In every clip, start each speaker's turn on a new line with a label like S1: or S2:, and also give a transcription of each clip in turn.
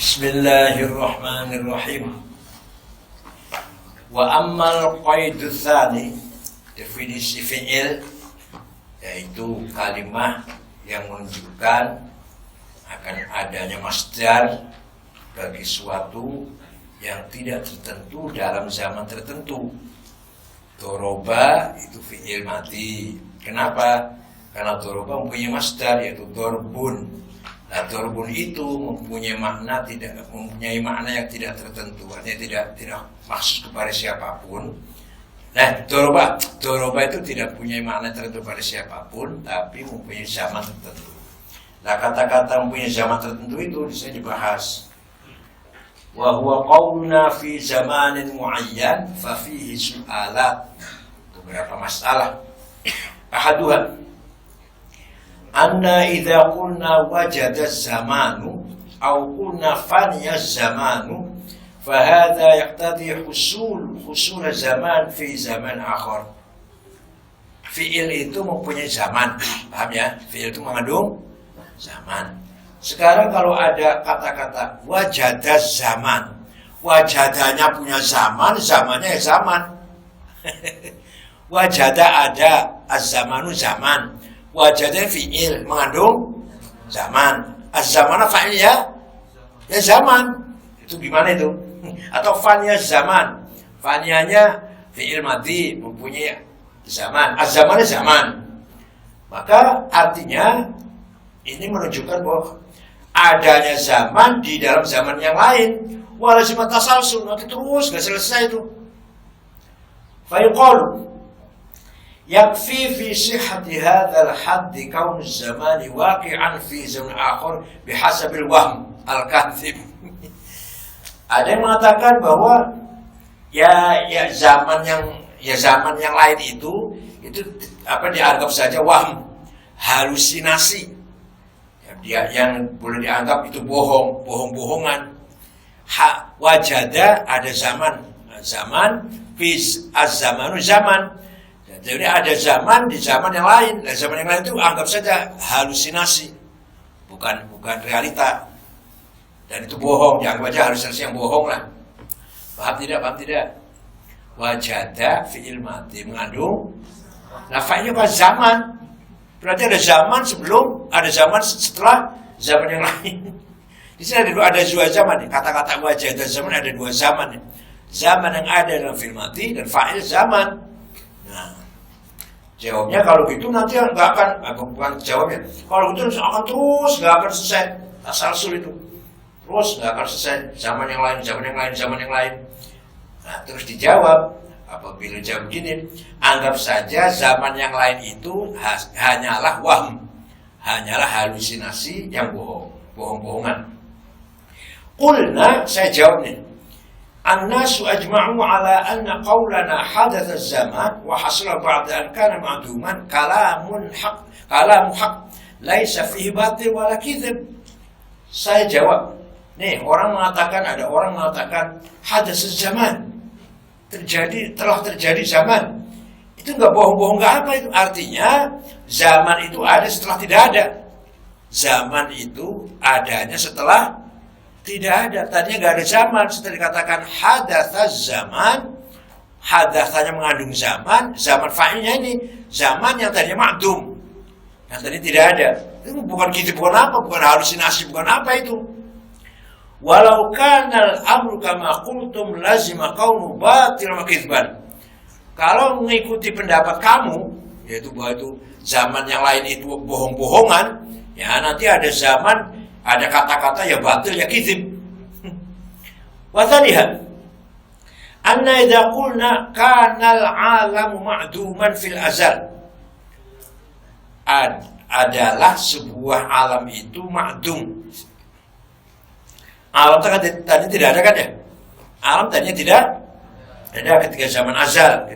S1: Bismillahirrahmanirrahim. Wa ammal qaidu tsani, definisi fi'il, yaitu kalimat yang menunjukkan akan adanya masdar bagi suatu yang tidak tertentu dalam zaman tertentu. Doroba itu fi'il mati. Kenapa? Karena doroba mempunyai masdar, yaitu dorbun. Nah, dorbun itu mempunyai makna yang tidak tertentu, artinya tidak maksud kepada siapapun. Nah, doroba itu tidak punya makna tertentu pada siapapun, tapi mempunyai zaman tertentu. Nah, kata-kata mempunyai zaman tertentu itu bisa dibahas. Wa huwa qawluna fi zamanin muayyan fa fihi su'alat. Beberapa masalah. Ahaduha anna idza qulna wajada zamanu aw qulna faniya zamanu fa hadha yaqtadi husul zaman fi zaman akhar. Fi'il itu mempunyai zaman, paham ya? Fi'il itu mengandung zaman. Sekarang kalau ada kata-kata wajada zaman, wajadanya punya zaman, zamannya ya zaman. Wajada ada, az-zamanu zaman. Wajada fi'il mengandung zaman. Az-zamana fa'il ya zaman. Itu gimana itu? Atau faniya zaman. Faniyanya fi'il mati mempunyai zaman. Az-zamana zaman. Maka artinya ini menunjukkan bahwa adanya zaman di dalam zaman yang lain. Walazimat tasalsul, nanti terus gak selesai itu. Fayuqalu yakfi fi sihhati hadzal hadd kaun az-zamani waqi'an fi zaman akhar bihasabil wahm al-kadhib. Ada yang mengatakan bahwa zaman yang lain itu dianggap saja wahm, halusinasi. Yang boleh dianggap itu bohongan. Wajada ada zaman fi az-zamanu zaman. Jadi ada zaman di zaman yang lain. Nah, zaman yang lain itu anggap saja halusinasi, bukan realita. Dan itu bohong, dianggap aja halusinasi yang bohong lah. Paham tidak? Wajada fi'il mati mengandung. Nah, fa'ilnya apa? Zaman. Berarti ada zaman sebelum, ada zaman setelah zaman yang lain. Di sini ada dua zaman nih. Kata-kata wajada zaman ada dua zaman nih. Zaman yang ada dalam fi'il mati dan fa'il zaman. Nah, jawabnya kalau gitu nanti nggak akan, bukan jawabnya. Kalau gitu akan terus nggak akan selesai. Tasalsul itu terus nggak akan selesai. Zaman yang lain. Nah, terus dijawab. Apabila jawab gini, anggap saja zaman yang lain itu hanyalah wahm, hanyalah halusinasi yang bohongan. Qulna, saya jawab nih. An-nasu ajma'u ala anna qawlana hadatha zaman wa hasala ba'da an kana ma'duman kalamu haq laisa fihi batil wala kizib. Saya jawab, nih ada orang mengatakan hadatha zaman, telah terjadi zaman. Itu enggak bohong-bohong, enggak apa itu. Artinya zaman itu ada setelah tidak ada. Zaman itu adanya setelah tidak ada. Tadinya enggak ada zaman. Setelah dikatakan hadatsaz zaman, hadatsanya mengandung zaman fa'ilnya ini zaman yang tadinya ma'dum, yang tadi tidak ada. Itu bukan gitu, bukan apa, bukan halusinasi, bukan apa itu. Walau kana al-amru kama qultum lazima kaunu batil wa kizban. Kalau mengikuti pendapat kamu, yaitu bahwa itu zaman yang lain itu bohong-bohongan, ya nanti ada zaman, ada kata-kata ya batil ya kizib. Wa thaniha anna idza qulna kana al-alamu ma'duman fil azal. Adalah sebuah alam itu ma'dum. Alam tadi tidak ada kan ya? Alam tadinya tidak ada ketika zaman azal,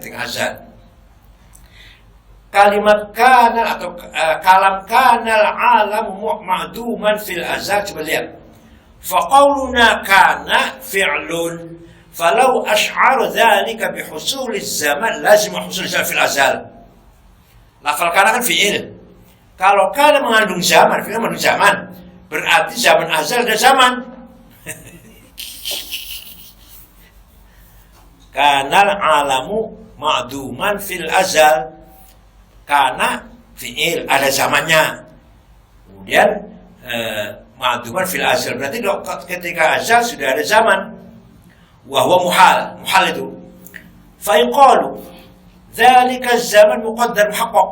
S1: Kalimat kana atau kalam kana al-alam ma'duman fil azal, coba lihat. Fa qawluna kana fi'lun falau ash'ara dhalika bihusul zaman lazim husul zaman fil azal. Lafal kana kan fi'il. Kalau kana mengandung zaman, fi'il mengandung zaman, berarti zaman azal dan zaman. Kanal alamu ma'duman fil azal. Karena fi'il ada zamannya. Kemudian ma'duman fil azal berarti ketika azal sudah ada zaman. Wa huwa muhal itu. Fa in qalu dzalika zaman muqaddar muhaqqaq.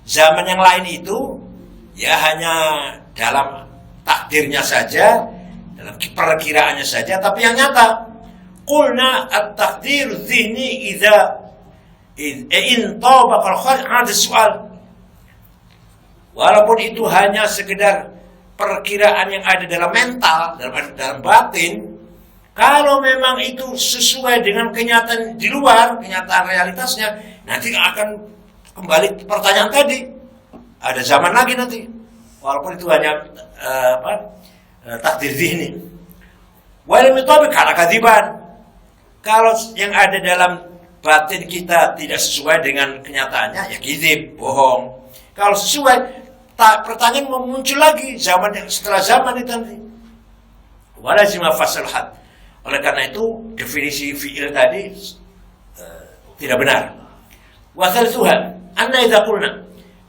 S1: Zaman yang lain itu ya hanya dalam takdirnya saja, dalam perkiraannya saja, tapi yang nyata. Qulna at-taqdir dzihni idza in tabaqa al-kharj 'ada soal. Walaupun itu hanya sekedar perkiraan yang ada dalam mental, dalam batin, kalau memang itu sesuai dengan kenyataan di luar, kenyataan realitasnya, nanti akan kembali pertanyaan tadi. Ada zaman lagi nanti. Walaupun itu hanya takdir dzihni. Wal mutabiq ala kadziban. Kalau yang ada dalam batin kita tidak sesuai dengan kenyataannya, ya kadzib, bohong. Kalau sesuai, pertanyaan muncul lagi zaman yang setelah zaman itu nanti. Walazima fasal had. Oleh karena itu definisi fi'il tadi tidak benar. Wa thalthuha anna idza qulna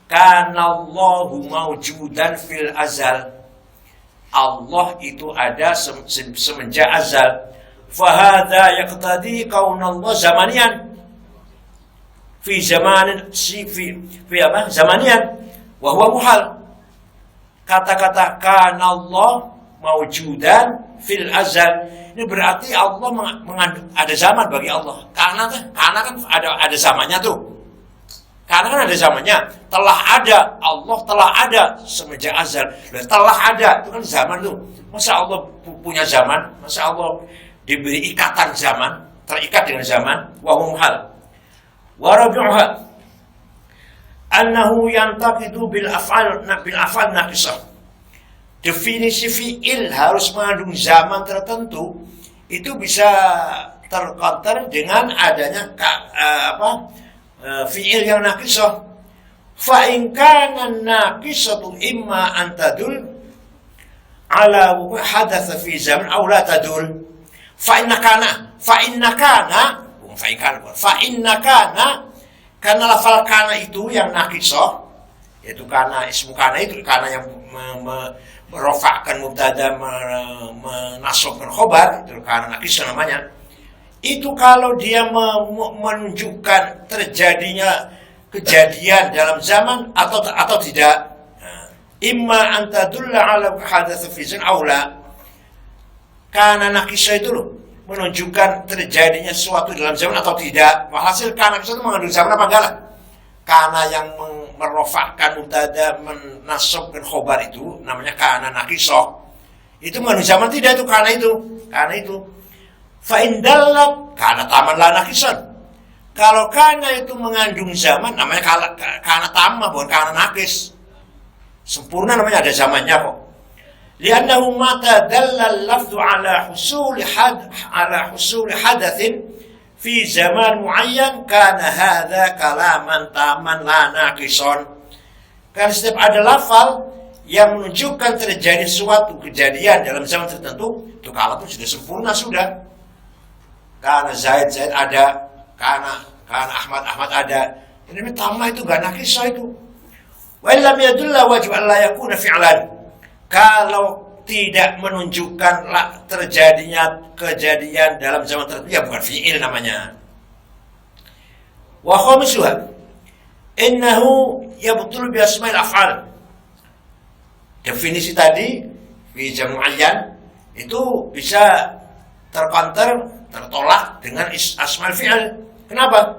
S1: kana Allahu mawjudan fil azal. Allah itu ada semenjak azal. Fahadha yaqtadi kauna Allah zamanian. Fi zamanin fi apa? Zamanian. Wa huwa muhal. Kata-kata kana Allah mawjudan fil azal. Ini berarti Allah mengandung ada zaman bagi Allah. Karena kan ada zamannya tuh. Karena kan ada zamannya. Telah ada, Allah telah ada semenjak azal. Telah ada, itu kan zaman tuh. Masa Allah punya zaman? Masa Allah diberi ikatan zaman, terikat dengan zaman? Wa hal. Wa rabi'uha annahu yantaqidu bil af'al naqisah. Definisi fi'il harus mengandung zaman tertentu, itu bisa tercounter dengan adanya fi'il yang naqisah. Fa in kana naqisatu imma an tadul ala hadatsa fi zaman aw la tadul. Fa inna kana karena lafal kana itu yang naqisah, yaitu kana ismu kana itu kana yang merofakkan mubtada, menasabkan khobar, itu karena naqis namanya. Itu kalau dia menunjukkan terjadinya kejadian dalam zaman atau tidak. Imma an tadulla ala hadatsa fi zaman aw la. Karena naqis itu loh, menunjukkan terjadinya sesuatu dalam zaman atau tidak. Hasil karena naqis itu mengandung zaman apa enggak lah? Karena yang merofakkan mubtada, menasabkan khobar itu namanya kana naqisah. Itu mengandung zaman tidak itu karena itu. Karena itu. Fa in dallat kana taman la naqisan. Kalau kana itu mengandung zaman namanya kana tamah, bukan kana naqis. Sempurna namanya, ada zamannya kok. Li'annahu mata dalla al-lafdhu ala husuli hadatsin fi zaman muayyan kana hadza kalaman taman la naqison. Karena setiap ada lafal yang menunjukkan terjadi suatu kejadian dalam zaman tertentu, itu kalam itu sudah sempurna sudah. Karena Zaid ada, karena Ahmad ada. Ini tamah itu gak naqisah itu. Wa illam yadulla wajib an la yakuna fi'lan. Kalau tidak menunjukkan terjadinya kejadian dalam zaman tertentu, ya bukan fi'il namanya. Wa khamisuha innahu yabtul bi asma'il af'al. Definisi tadi fi jam' muayyan itu bisa tertolak dengan asma'il fi'il. Kenapa?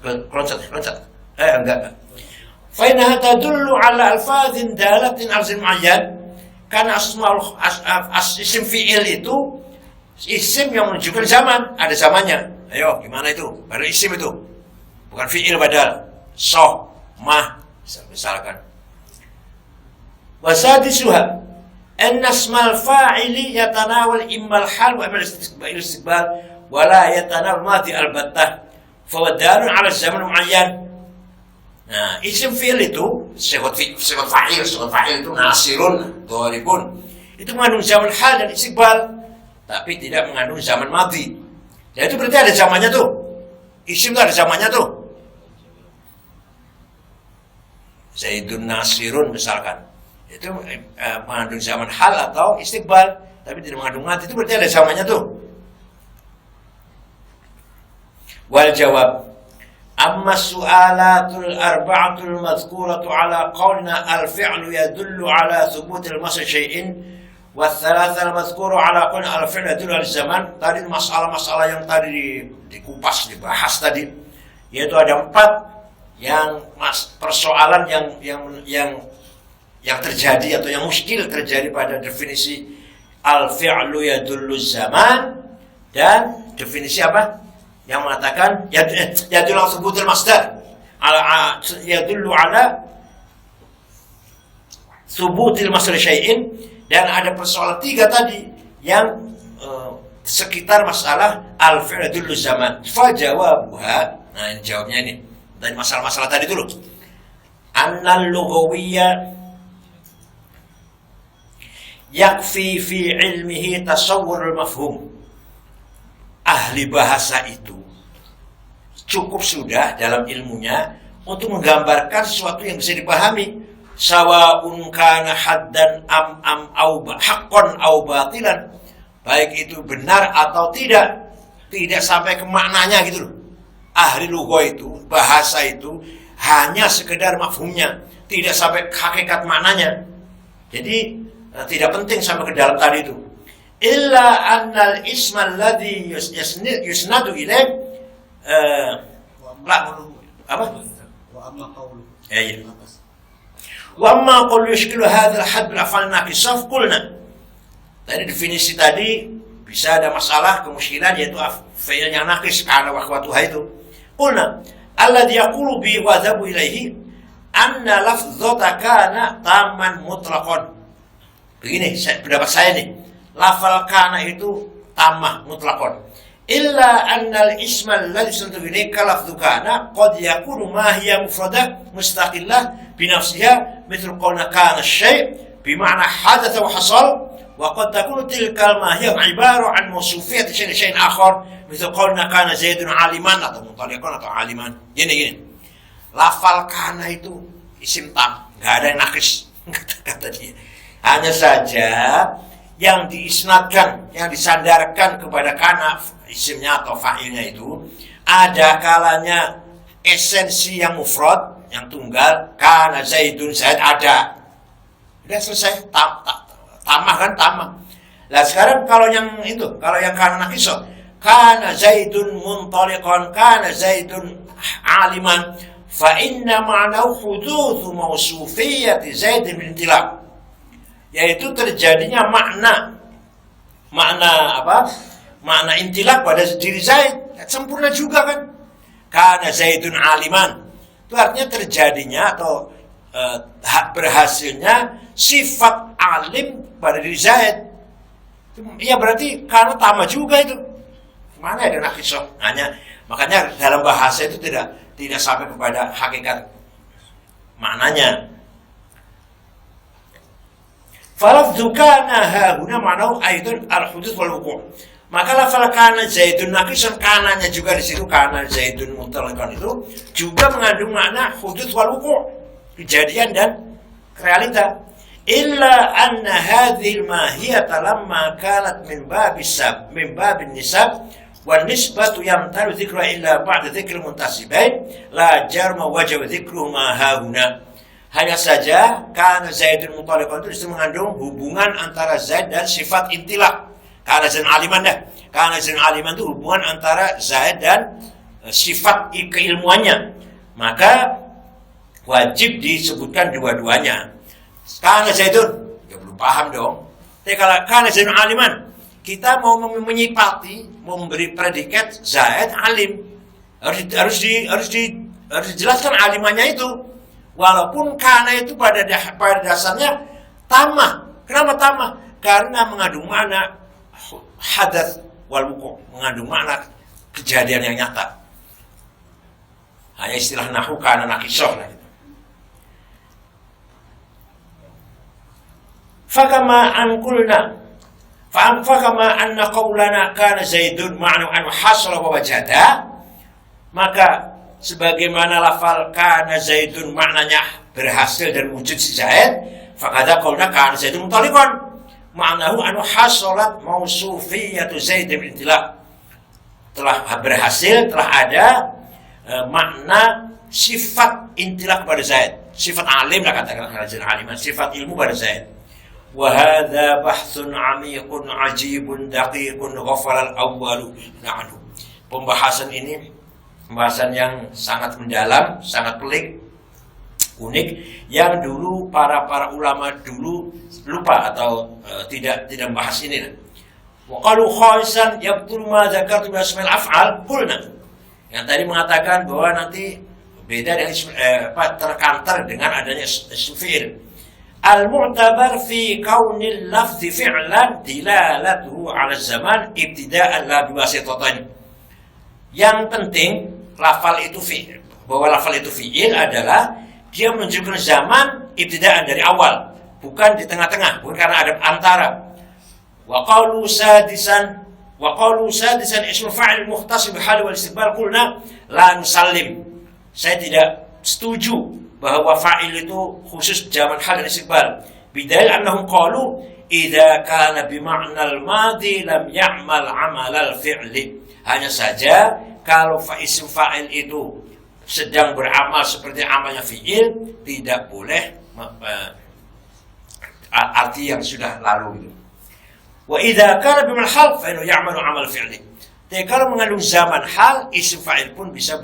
S1: Loncat. Enggak. Fa innaha tadullu ala alfazin dalatin ala muayyan. Karena isim fi'il itu isim yang menunjukkan zaman, ada zamannya. Ayo, gimana itu? Baru isim itu. Bukan fi'il badal. So, mah, misalkan. Wa sadisuha anna ismal fa'ili yatanawal immal hal wa immal istiqbal wa la yatanawal madhi albattah. Fawadalun ala zaman muayyan. Nah, isim fi'il itu sifat fa'il itu nasirun, dharibun. Itu mengandung zaman hal dan istiqbal, tapi tidak mengandung zaman madhi. Ya itu berarti ada zamannya tuh. Isim itu ada zamannya tuh. Zaidun nasirun misalkan. Itu mengandung zaman hal atau istiqbal, tapi tidak mengandung madhi. Itu berarti ada zamannya tuh. Wal jawab amma su'alatul arba'atul madhkuratu ala qawlina al-fi'lu yadullu ala thubutil masal syai'in wa thalathal madhkuru ala qawlina al-fi'lu yadullu ala zaman. Tadi masalah-masalah yang tadi dikupas, dibahas tadi, yaitu ada 4 yang persoalan yang terjadi atau yang muskil terjadi pada definisi al-fi'lu yadullu zaman dan definisi apa? Yang mengatakan yadullu ala thubutil masdar, yadullu ala thubutil masal syai'in, dan ada persoalan 3 tadi yang sekitar masalah al-fi'l yadullu zaman. Fa jawabuha, nah ini jawabnya ini dari masalah-masalah tadi dulu. Annal lughawiyya yakfi fi ilmihi tasawwurul mafhum. Ahli bahasa itu cukup sudah dalam ilmunya untuk menggambarkan sesuatu yang bisa dipahami. Sawa'un kana haddan au haqqan au batilan, baik itu benar atau tidak sampai ke maknanya gitu loh. Ahli lugha itu, bahasa itu hanya sekedar mafhumnya, tidak sampai ke hakikat maknanya. Jadi tidak penting sampai ke dalam tadi itu. Illa annal isma alladhi yusnadu ilaih apa? Wa amma qawlu. Iya. Wa amma qawlu yushkilu hadzal hadd bil af'al naqisah qulna. Tadi definisi tadi bisa ada masalah kemuskilan, yaitu fi'il yang naqis karena wakhwatuha itu. Qulna alladhi yaqulu bi wa dhabu ilaihi anna lafdzata kana tamman mutlaqan. Begini pendapat saya nih. Lafal kana itu tamah mutlaqan. Illa annal ismal ladzi suntu ilayka lafdhu kana qad yakunu ma hiya mufradah mustaqillah bi nafsiha mithl qawlna kana syai' bi ma'na hadatha wa hasal, wa qad takunu tilka ma hiya ibarah an mawsufiyat syai'in akhar mithl qawlna kana zaidun aliman atau mutaliqan atau aliman. Gini. Lafal kana itu isim tam, enggak ada yang nakis kata dia. Hanya saja yang diisnadkan, yang disandarkan kepada kana isimnya atau fa'ilnya itu ada kalanya esensi yang mufrad, yang tunggal, kana zaidun zaid ada. Udah selesai, tamah kan tamah. Lah sekarang kalau yang itu, kalau yang kana naqiso, kana zaidun muntaliqan, kana zaidun aliman, fa inna ma'nahu hudutsu mawsufiyyati zaid bin intilaq. Yaitu terjadinya makna apa? Makna intilak pada diri Zaid. Sempurna juga kan? Karena Zaidun aliman. Itu artinya terjadinya atau berhasilnya sifat alim pada diri Zaid. Ya berarti karena tambah juga itu. Mana ada naqisoh? Makanya dalam bahasa itu tidak sampai kepada hakikat maknanya. Falafdhu kana hahuna ma'nahu aidan al-hudud wal wuqu'. Maka lafal kana zaidun naqisan, kananya juga di situ kana zaidun mutlaqan itu juga mengandung makna hudud wal wuqu', kejadian dan realita. Illa anna hadhil mahiyata lamma kanat min babin nisab wan nisbatu yamtaru dzikra illa ba'da dzikri muntasibain la jarma wajib dzikruhuma hahuna. Hanya saja karena Zaidun mutlaqan itu mengandung hubungan antara Zaid dan sifat intilak. Karena Zaid aliman dah. Karena Zaid aliman itu hubungan antara Zaid dan sifat keilmuannya. Maka wajib disebutkan dua-duanya. Karena Zaidun, ya belum paham dong. Tapi kalau karena Zaid aliman, kita mau menyifati, memberi predikat Zaid alim, harus dijelaskan alimannya itu. Walaupun kana itu pada dasarnya tamah. Kenapa tamah? Karena mengandung makna hadats wal wuqu', mengandung makna kejadian yang nyata. Hanya istilah nahwu kana naqisoh lah gitu. Fakama an qulna fakama anna qaulana kana Zaidun ma'nu an hasala wa wajada, maka sebagaimana lafal kana Zaidun maknanya berhasil dan wujud si Zaid, fakada qaulna kana Zaidun mutaliqan ma'nahu an hasalat mausufiyatu Zaid bin intilaq, telah berhasil, telah ada makna sifat intilaq pada Zaid, sifat alim lah katakan aliman, sifat ilmu pada Zaid. Wahada bahsun amikun ajibun daqiqun ghafalal awwalu na'anu. Pembahasan ini pembahasan yang sangat mendalam, sangat pelik, unik, yang dulu para ulama dulu lupa atau tidak membahas ini. Wa qalu khalisan yabtul ma dzakartu bi asmail af'al qulna. Yang tadi mengatakan bahwa nanti beda dengan terkantar dengan adanya isim fi'il. Al-mu'tabar fi kaunil lafzi fi'lan dilalatuhu 'ala zaman ibtida'an la biwasitatain. Yang penting lafal itu fi'il, bahwa lafal itu fi'il adalah dia menunjukkan zaman ibtida'an dari awal, bukan di tengah-tengah, bukan karena ada antara. Wa qalu sadisan ismu fa'il mukhtas bi hal wal istiqbal qulna la nusallim. Saya tidak setuju bahwa fa'il itu khusus zaman hal dan istiqbal. Bidal annahum qalu idza kana bi ma'nal madhi lam ya'mal 'amal al-fi'li. Hanya saja kalau isim fa'il itu sedang beramal seperti amalnya fi'il, tidak boleh arti yang sudah lalu itu. Wa idza kana bi hal fa innahu ya'malu 'amal fi'li. Jadi kalau mengandung zaman hal, isim fa'il pun bisa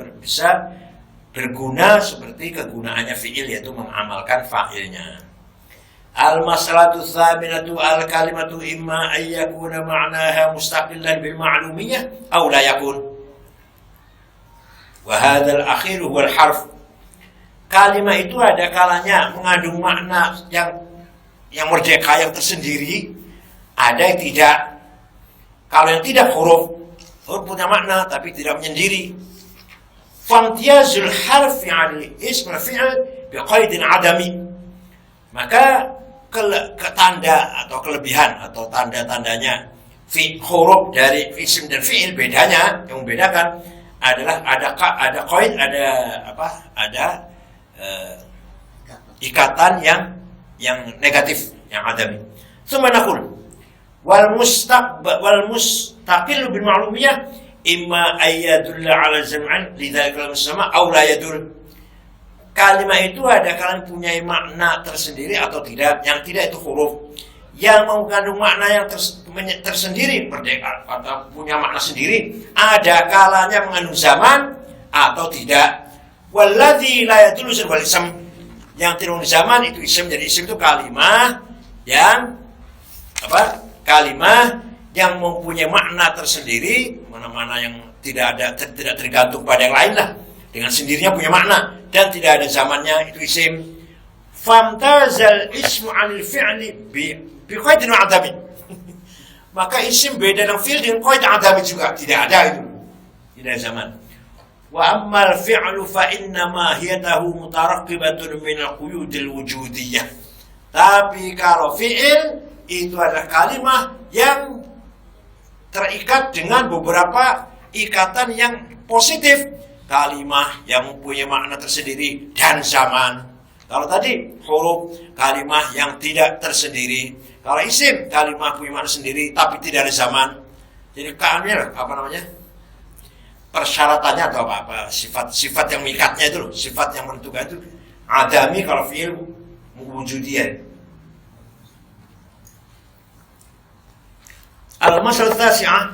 S1: berguna seperti kegunaannya fi'il, yaitu mengamalkan fa'ilnya. Al-mas'alatu tsaminatu al-kalimatu imma an yakuna ma'naha mustaqillan bil ma'lumiyah aw la yakun. Wa hadzal akhir huwa al-harf. Kalimat itu ada kalanya mengandung makna yang merdeka, yang tersendiri, ada yang tidak. Kalau yang tidak huruf punya makna tapi tidak menyendiri. Famtiyazul harfi 'ala ism fi'il biqaidin 'adami. Maka tanda atau kelebihan atau tanda-tandanya huruf dari isim dan fi'il, bedanya yang membedakan adalah ada qaid, ada ikatan yang negatif, yang adami. Tsumma naqul wal mustaqil bil ma'lumiyah imma ayyadulla 'ala zam'an lidzalika al-musama aw la yadul. Kalimat itu ada kalian punya makna tersendiri atau tidak. Yang tidak itu huruf. Yang mengandung makna yang tersendiri, merdeka atau punya makna sendiri, ada kalanya mengandung zaman atau tidak. Walladzi la yadullu wal ism. Yang tidak mengandung zaman itu isim. Jadi isim itu kalimah yang kalimah yang mempunyai makna tersendiri, mana-mana yang tidak tergantung pada yang lain lah, dengan sendirinya punya makna dan tidak ada zamannya, itu isim. Famtazal ismu 'anil fi'li bi qaidin 'adami. Maka isim beda dengan fi'il dengan qaid 'adami juga, tidak ada itu, tidak ada zaman. Wa ammal fi'lu fa inna mahiyatahu mutarakkibatun min al-quyudil wujudiyah. Tapi kalau fi'il itu adalah kalimah yang terikat dengan beberapa ikatan yang positif, kalimah yang mempunyai makna tersendiri dan zaman. Kalau tadi huruf, kalimah yang tidak tersendiri. Kalau isim, kalimah punya makna sendiri tapi tidak ada zaman. Jadi persyaratannya atau apa sifat yang mengikatnya itu loh, sifat yang menentukan itu adami kalau fi'il wujudiyah. Al-masalah tasi'ah,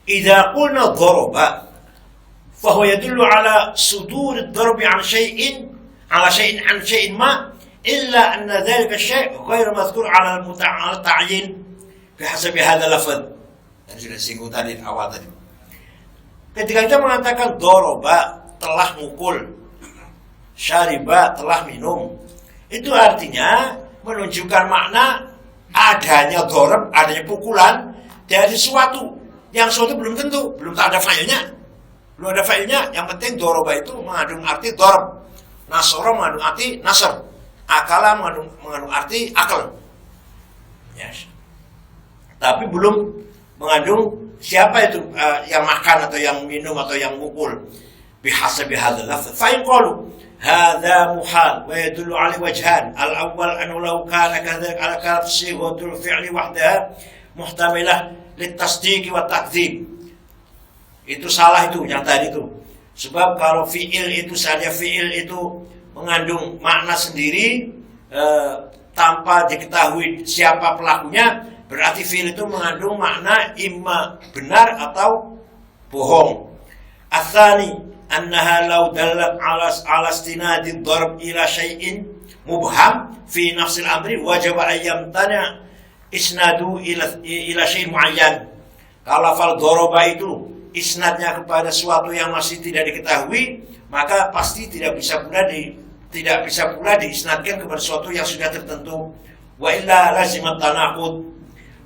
S1: idza qulna dharaba fa huwa yadullu ala sudur ad-darb 'an shay'in an shay'in ma illa anna dhalika asy-shay' ghairu madhkur 'ala al-ta'yin bihasabi hadha al-lafz. Dan sudah singgung tadi awal tadi. Ketika kita mengatakan dharaba telah mukul, syariba telah minum, itu artinya menunjukkan makna adanya dharab, adanya pukulan dari sesuatu yang suatu belum tentu, belum ada fa'ilnya. Belum ada fa'ilnya, yang penting doroba itu mengandung arti dorob. Nasoro mengandung arti nasr. Akala mengandung arti akal. Yes. Tapi belum mengandung siapa itu yang makan atau yang minum atau yang mukul. Bihasabi hadzal lafz. Fa in qalu hadza muhal wa yadullu ala wajhan. Al-awwal annahu law kana kadzalik ala kanat sighatul fi'li wahdaha muhtamilah litasdiq wa takdzib. Itu salah itu yang tadi itu. Sebab kalau fi'il itu saja fi'il itu mengandung makna sendiri tanpa diketahui siapa pelakunya, berarti fi'il itu mengandung makna imma benar atau bohong. Atsani annaha law dallat ala istinadi ad-darb ila syai'in mubham fi nafsil amri wajib an yamtana isnadu ila syai'in muayyan. Kalau lafal doroba itu isnadnya kepada suatu yang masih tidak diketahui, maka pasti tidak bisa pula diisnadkan kepada suatu yang sudah tertentu. Wa illa lazimat tanaqud.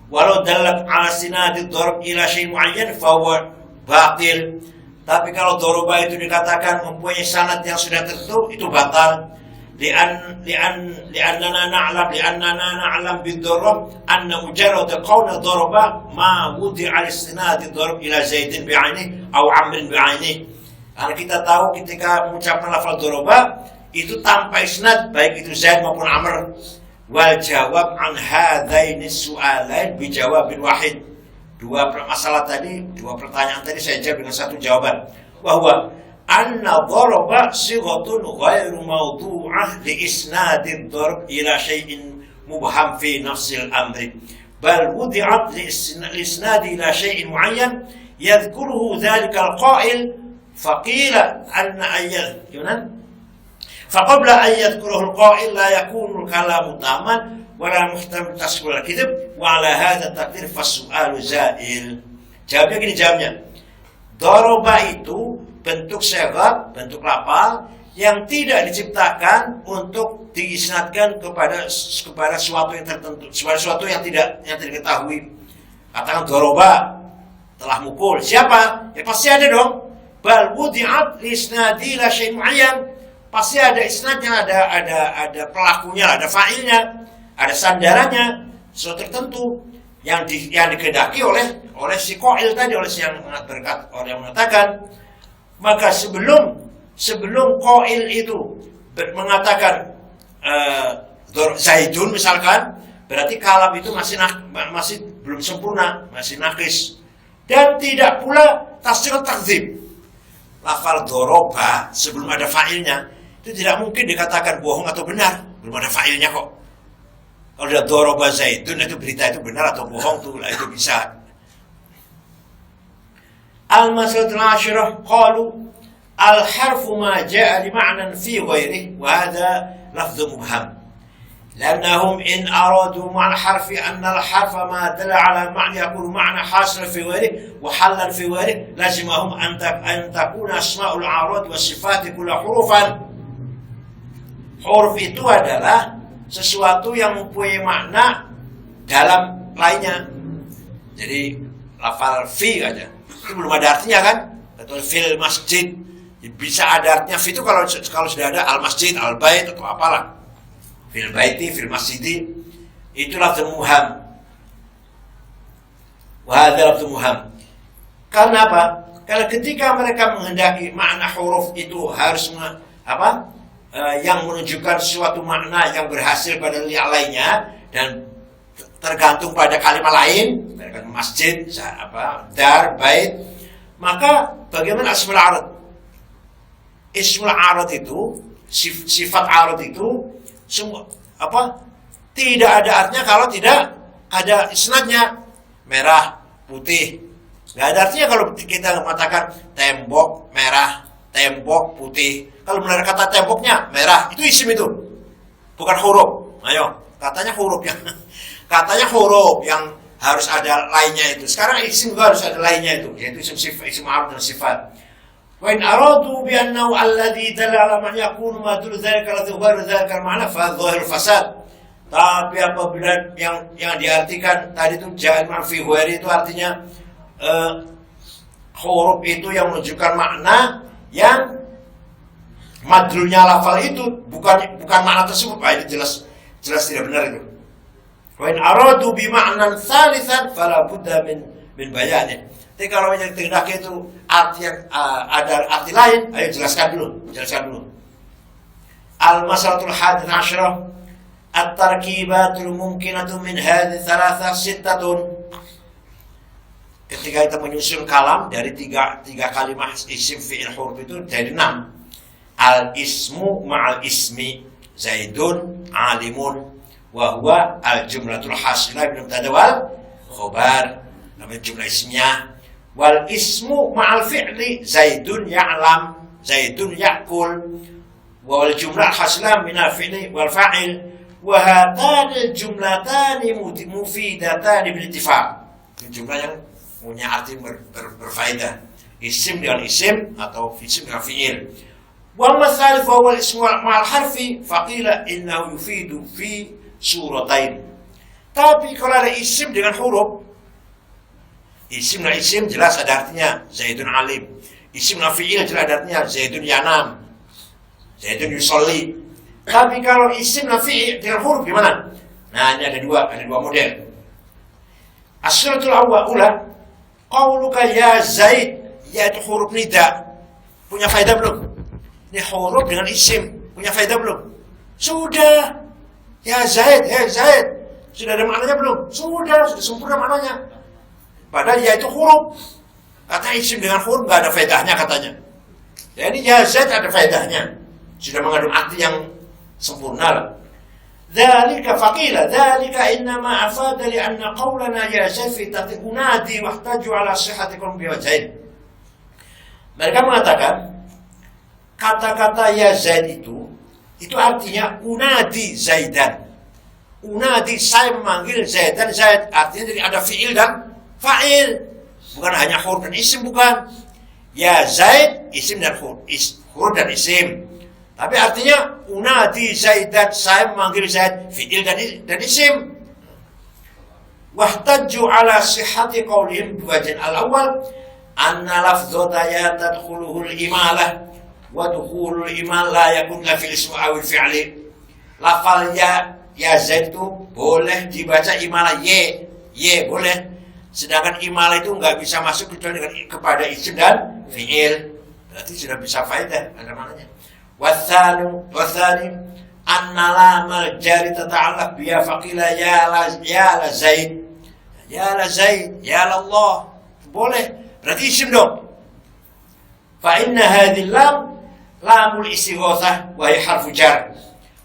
S1: Walau dallat ala istinadi ad-darb ila syai'in muayyan fa huwa batil. Tapi kalau doroba itu dikatakan mempunyai sanad yang sudah tertentu, itu batal. Li'annana na'lam bid-darb anna mujarrad qawla daraba ma wudi'a al-istinad ad-darb ila Zaidin bi'aini aw Amrin bi'aini. Karena kita tahu ketika mengucapkan lafal doroba itu tanpa isnad, baik itu Zaid maupun Amr. Wal jawab an hadaini su'alain bi jawabin wahid. Dua masalah tadi, dua pertanyaan tadi saya jawab dengan satu jawaban. Bahwa anna daraba sighatun ghairu mawdu'ah li isnadid darb ila syai'in mubham fi nafsil amri. Bal wudi'at li isnad ila syai'in muayyan yadhkuruhu dhalika al-qa'il faqila anna ayyad فقبل أن يذكره القائل لا يكون الكلام تاما ولا محتمل تصور الكذب وعلى هذا التقدير فالسؤال زائل. Jawabnya gini jawabnya. Doroba itu bentuk segat, bentuk lafal yang tidak diciptakan untuk diisnadkan kepada suatu yang tertentu, sesuatu yang tidak diketahui. Katakan doroba telah mukul. Siapa? Ya pasti ada dong. Bal wudi'at li isnadi la syai' muayyan. Pasti ada isnadnya, ada pelakunya, ada fa'ilnya, ada sandarannya, sesuatu tertentu yang dikehendaki oleh si qail tadi, oleh si yang mengatakan. Maka sebelum qail itu mengatakan Zaidun misalkan, berarti kalam itu masih belum sempurna, masih naqis. Dan tidak pula tasdid takdzib. Lafal doroba sebelum ada fa'ilnya itu tidak mungkin dikatakan bohong atau benar, belum ada fa'ilnya kok. Kalau ada doroba Zaidun, itu berita itu benar atau bohong tuh lah, itu bisa. Al-masalatul ashirah qalu al-harfu ma ja'a li ma'nan fi ghairihi wa hadha lafdhu mubham. لأنهم إن أرادوا مع الحرف أن الحرف ما دل على معنى يكون معنى حاصل في غيره وحلا في غيره لازمهم أن تكون أسماء الأعراض والصفات كلها حروفا. Huruf itu adalah sesuatu yang mempunyai makna dalam lainnya. Jadi lafal fi aja itu belum ada artinya kan? Atau fil masjid bisa ada artinya. Fi itu kalau sudah ada al masjid, al bait atau apalah. Fil baiti, fil masjidi, itu lafz muham. Wa hadza lafz muham. Karena apa? Karena ketika mereka menghendaki makna huruf itu harus yang menunjukkan suatu makna yang berhasil pada yang lainnya dan tergantung pada kalimat lain, masjid, dar, bait, maka bagaimana ismul arad? Ismul arad itu, sifat arad itu semua tidak ada artinya kalau tidak ada isnadnya. Merah, putih, nggak ada artinya kalau kita mengatakan tembok merah, tembok putih. Kalau benar kata temboknya merah, itu isim itu, bukan huruf. Ayo, katanya huruf yang harus ada lainnya itu. Sekarang isim juga harus ada lainnya itu, yaitu isim arad dan sifat. Wa in aradu bi annahu alladhi dalla ala man yakunu ma dul dzalika la dhuhar dzalika al-ma'na fa dhahir fasad. Tapi apabila yang diartikan tadi itu jangan fi huari itu artinya huruf itu yang menunjukkan makna yang madlulnya lafal itu bukan makna tersebut. Ini jelas tidak benar itu. Wa in aradu bi ma'nan tsalitsan fala budda min bayanin. Tapi kalau yang dikehendaki itu arti yang ada arti lain, ayo jelaskan dulu. Al-masalatul hadith asyrah at-tarkibatul mumkinatu min hadhihi thalatha sittatun. Ketika kita menyusun kalam dari tiga kalimat isim fi'il huruf itu dari 6. Al-ismu ma'al ismi, Zaidun alimun, wa huwa al-jumlatul hasilah min mubtada wal khabar, namanya jumlah ismiyah. Wal ismu ma'al fi'li, Zaidun ya'lam, Zaidun ya'kul, wa wal jumlah hasilah min al-fi'li wal fa'il, wa hatani jumlatani mufidatani bil ittifaq. Jumlah yang punya arti berfaedah. Isim dengan isim atau isim dengan fi'il. Wal masalif wa wal ismu ma'al harfi faqila innahu yufidu fi suratain. Tapi kalau ada isim dengan huruf, isim dengan isim jelas ada artinya Zaidun alim. Isim dengan fi'il jelas ada artinya Zaidun yanam, Zaidun yusolli. Tapi kalau isim dengan fi'il dengan huruf gimana? Nah, ini ada dua model. As-suratul awwal qauluka ya Zaid, ya itu huruf nida. Punya faedah belum? Ini huruf dengan isim, punya faedah belum? Sudah. Ya Zaid, Zaid. Sudah ada maknanya belum? Sudah sempurna maknanya. Padahal ya itu huruf. Kata isim dengan huruf gak ada faedahnya katanya. Jadi ya Zaid ada faedahnya. Sudah mengandung arti yang sempurna. Dzalika faqila, dzalika innama afada li anna qawlana ya Zaid fi unadi wahtaju ala sihhatikum biwajhain. Mereka mengatakan kata-kata ya Zaid itu artinya unadi Zaidan. Unadi, saya memanggil Zaidan, Zaid. Artinya jadi ada fi'il dan fa'il. Bukan hanya huruf dan isim, bukan. Ya Zaid, isim dan huruf dan isim. Tapi artinya unadi Zaidan, saya memanggil Zaid, fi'il dan isim. Wahtaju ala sihhati qawlihim biwajhin al-awwal anna lafdhata ya tadkhuluhul imalah wa dukhulul imal la yakun la fil ismi awil fi'li. Lafal ya Zaid itu boleh dibaca imalah ye boleh, sedangkan imalah itu nggak bisa masuk kecuali kepada isim dan fi'il. Berarti sudah bisa faedah ada maknanya. Wathani anna lamal jari tata'allaq biya faqila ya la Zaid, ya la Zaid, ya Allah, boleh, berarti isim dong. Fa inna hadhihi lamul istighatsah wa hiya harfu jar.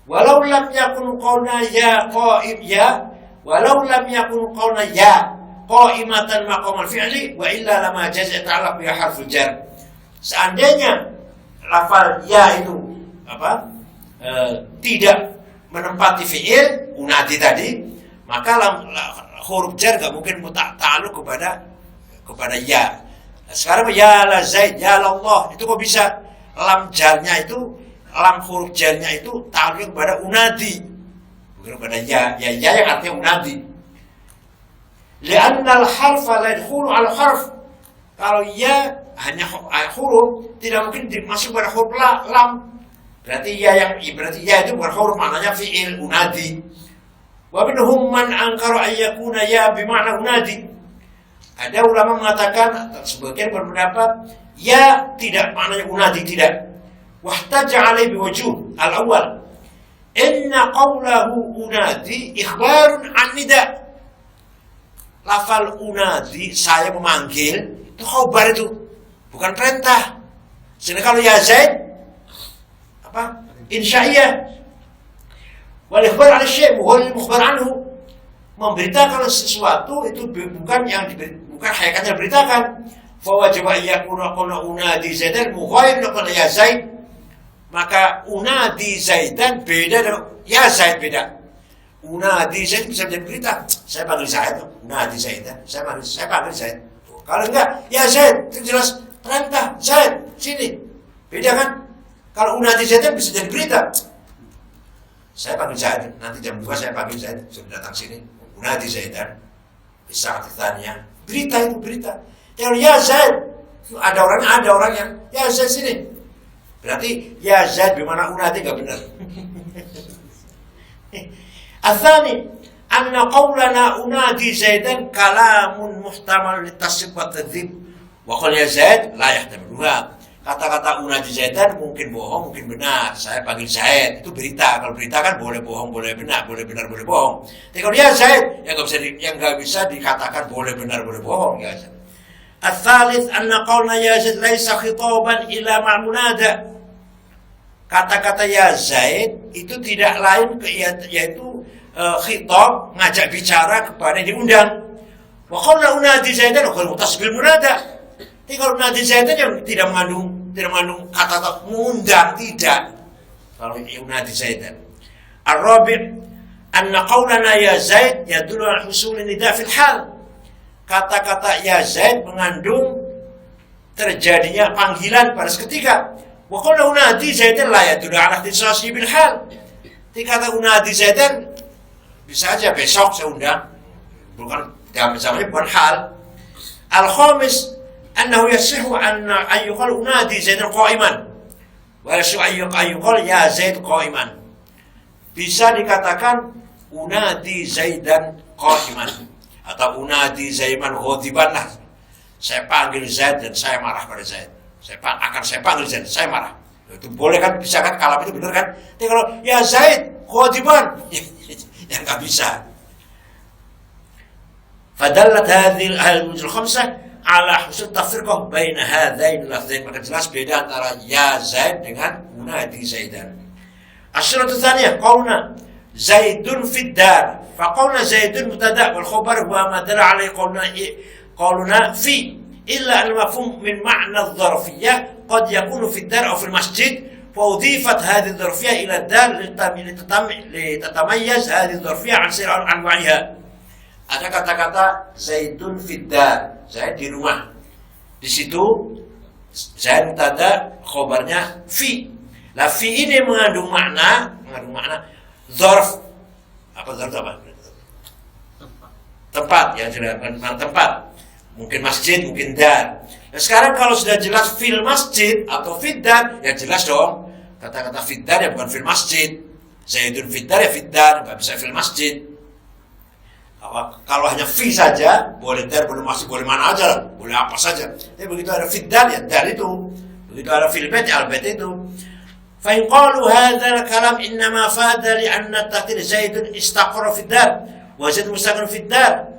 S1: Walau lam yakun qawna ya qa'im ya, walau lam yakun qawna ya qa'imatan maqamal fi'li wa illa lama jaz'a ta'allaq bi harfu jar. Seandainya lafal ya itu tidak menempati fi'il unadi tadi, maka huruf jar enggak mungkin ta'alluq kepada ya. Sekarang ya la Zaid, ya Allah, itu kok bisa lam jarnya itu, lam huruf jarnya itu ta'alluq kepada unadi, bukan kepada ya yang artinya unadi. Li'anna al-harfa la yadkhulu al-harf. Kalau ya hanya huruf, tidak mungkin masuk pada huruf lam. Berarti ya itu bukan huruf, maknanya fi'il unadi. Wa minhum man ankara ayyakuna ya bima'na unadi. Ada ulama mengatakan, sebagian berpendapat ya tidak maknanya unadi, tidak. Wahtaja alaihi biwujuh al-awwal inna qawlahu unadi ikhbarun an nida. Lafal unadi, saya memanggil, itu khabar, itu bukan perintah. Sedangkan kalau ya Zaid insya'iyah. Wal ikhbar 'ala syai' wa huwa al-mukhbar anhu. Memberitakan sesuatu itu bukan hakikatnya beritakan. Fa wajib ayyakuna qawla unadi Zaidan mughayir qawla ya Zaid. Maka unadi Zaidan beda dengan ya Zaid, beda. Unadi Zaid bisa menjadi berita. Saya panggil Zaid, unadi Zaidan. Saya panggil Zaid. Kalau enggak, ya Zaid, itu jelas perintah. Zaid, sini. Beda kan? Kalau unadi Zaidan bisa jadi berita. Saya panggil Zaid, nanti jam 2 saya panggil Zaid, sudah datang sini. Unadi Zaidan. Bisa artinya berita, itu berita. Kalau ya Zaid, Ada orangnya. Ya Zaid sini. Berarti ya Zaid bimana unadi nggak benar. Atsani anna qawlana unadi Zaidan kalamun muhtamal litasdiq wa tadzib. Wa qala ya Zaid la yahtamiluha. Kata-kata unadi Zaidan mungkin bohong, mungkin benar. Saya panggil Zaid, itu berita. Kalau berita kan boleh bohong, boleh benar, boleh bohong. Tapi kalau dia Zaid, yang nggak bisa dikatakan boleh benar, boleh bohong. Ya. Ats-tsalits anna qawlana ya Zaid laisa khitaban ila ma'munada. Kata-kata ya Zaid itu tidak lain yaitu khitab, ngajak bicara kepada yang diundang. Wa qawlana unadi Zaidan wa qawlana mutasbil munada. Tapi kalau unadi Zaidan yang tidak mengandung kata-kata mengundang, tidak. Kalau unadi Zaidan. Ar-rabi' anna qawlana ya Zaid yadullu ala husul nida fil hal. Kata-kata ya Zaid mengandung terjadinya panggilan pada seketika. Wa qawlana unadi Zaidan la yadullu ala ikhtisasi bil hal. Tapi kata unadi Zaidan bisa aja besok saya undang. Bukan dalam zamannya bukan hal. Al-khamis annahu yasihu an yuqal unadi Zaidan qa'iman. Wa yasihu an yuqal ya Zaid qa'iman. Bisa dikatakan unadi Zaidan qa'iman atau unadi Zaiman ghadiban lah. Saya panggil Zaid dan saya marah pada Zaid. Saya panggil Zaid, saya marah. Itu boleh kan, bisa kan, kalam itu benar kan? Tapi kalau ya Zaid ghadiban ya nggak bisa. Fadallat hadhil al-wujud khamsah ala husul tafriqah baina hadain lafzain. Maka jelas beda antara ya Zaid dengan unadi Zaidan. Asyratu tsaniyah qaulna Zaidun fid dar. Fa qaulna Zaidun mubtada wal khabar huwa ma dalla alaihi qauluna fi illa al-mafhum min ma'na adh-dharfiyyah qad yakunu fid dar aw fil masjid. فأضيفت هذه الظرفية إلى الدار لتتميز هذه الظرفية عن سائر أنواعها. Ada kata-kata Zaidun fiddar, Zaid di rumah. Di situ Zaid mubtada, khobarnya fi. Lah fi ini mengandung makna dzarf. Apa dzarf apa? Tempat, yang jelas tempat. Mungkin masjid, mungkin dar. Nah, sekarang kalau sudah jelas fil masjid atau fiddar, ya jelas dong. Kata-kata fiddar ya bukan fil masjid. Zaidun fiddar ya fiddar, nggak bisa fil masjid. Kalau hanya fi saja, boleh dar, boleh masjid, boleh mana aja, boleh apa saja. Tapi begitu ada fiddar ya dar itu. Begitu ada fil bait ya al bait itu. Fa in qalu hadzal kalam innama fada li anna taqdir Zaidun istaqarra fiddar wa Zaid mustaqirrun fiddar.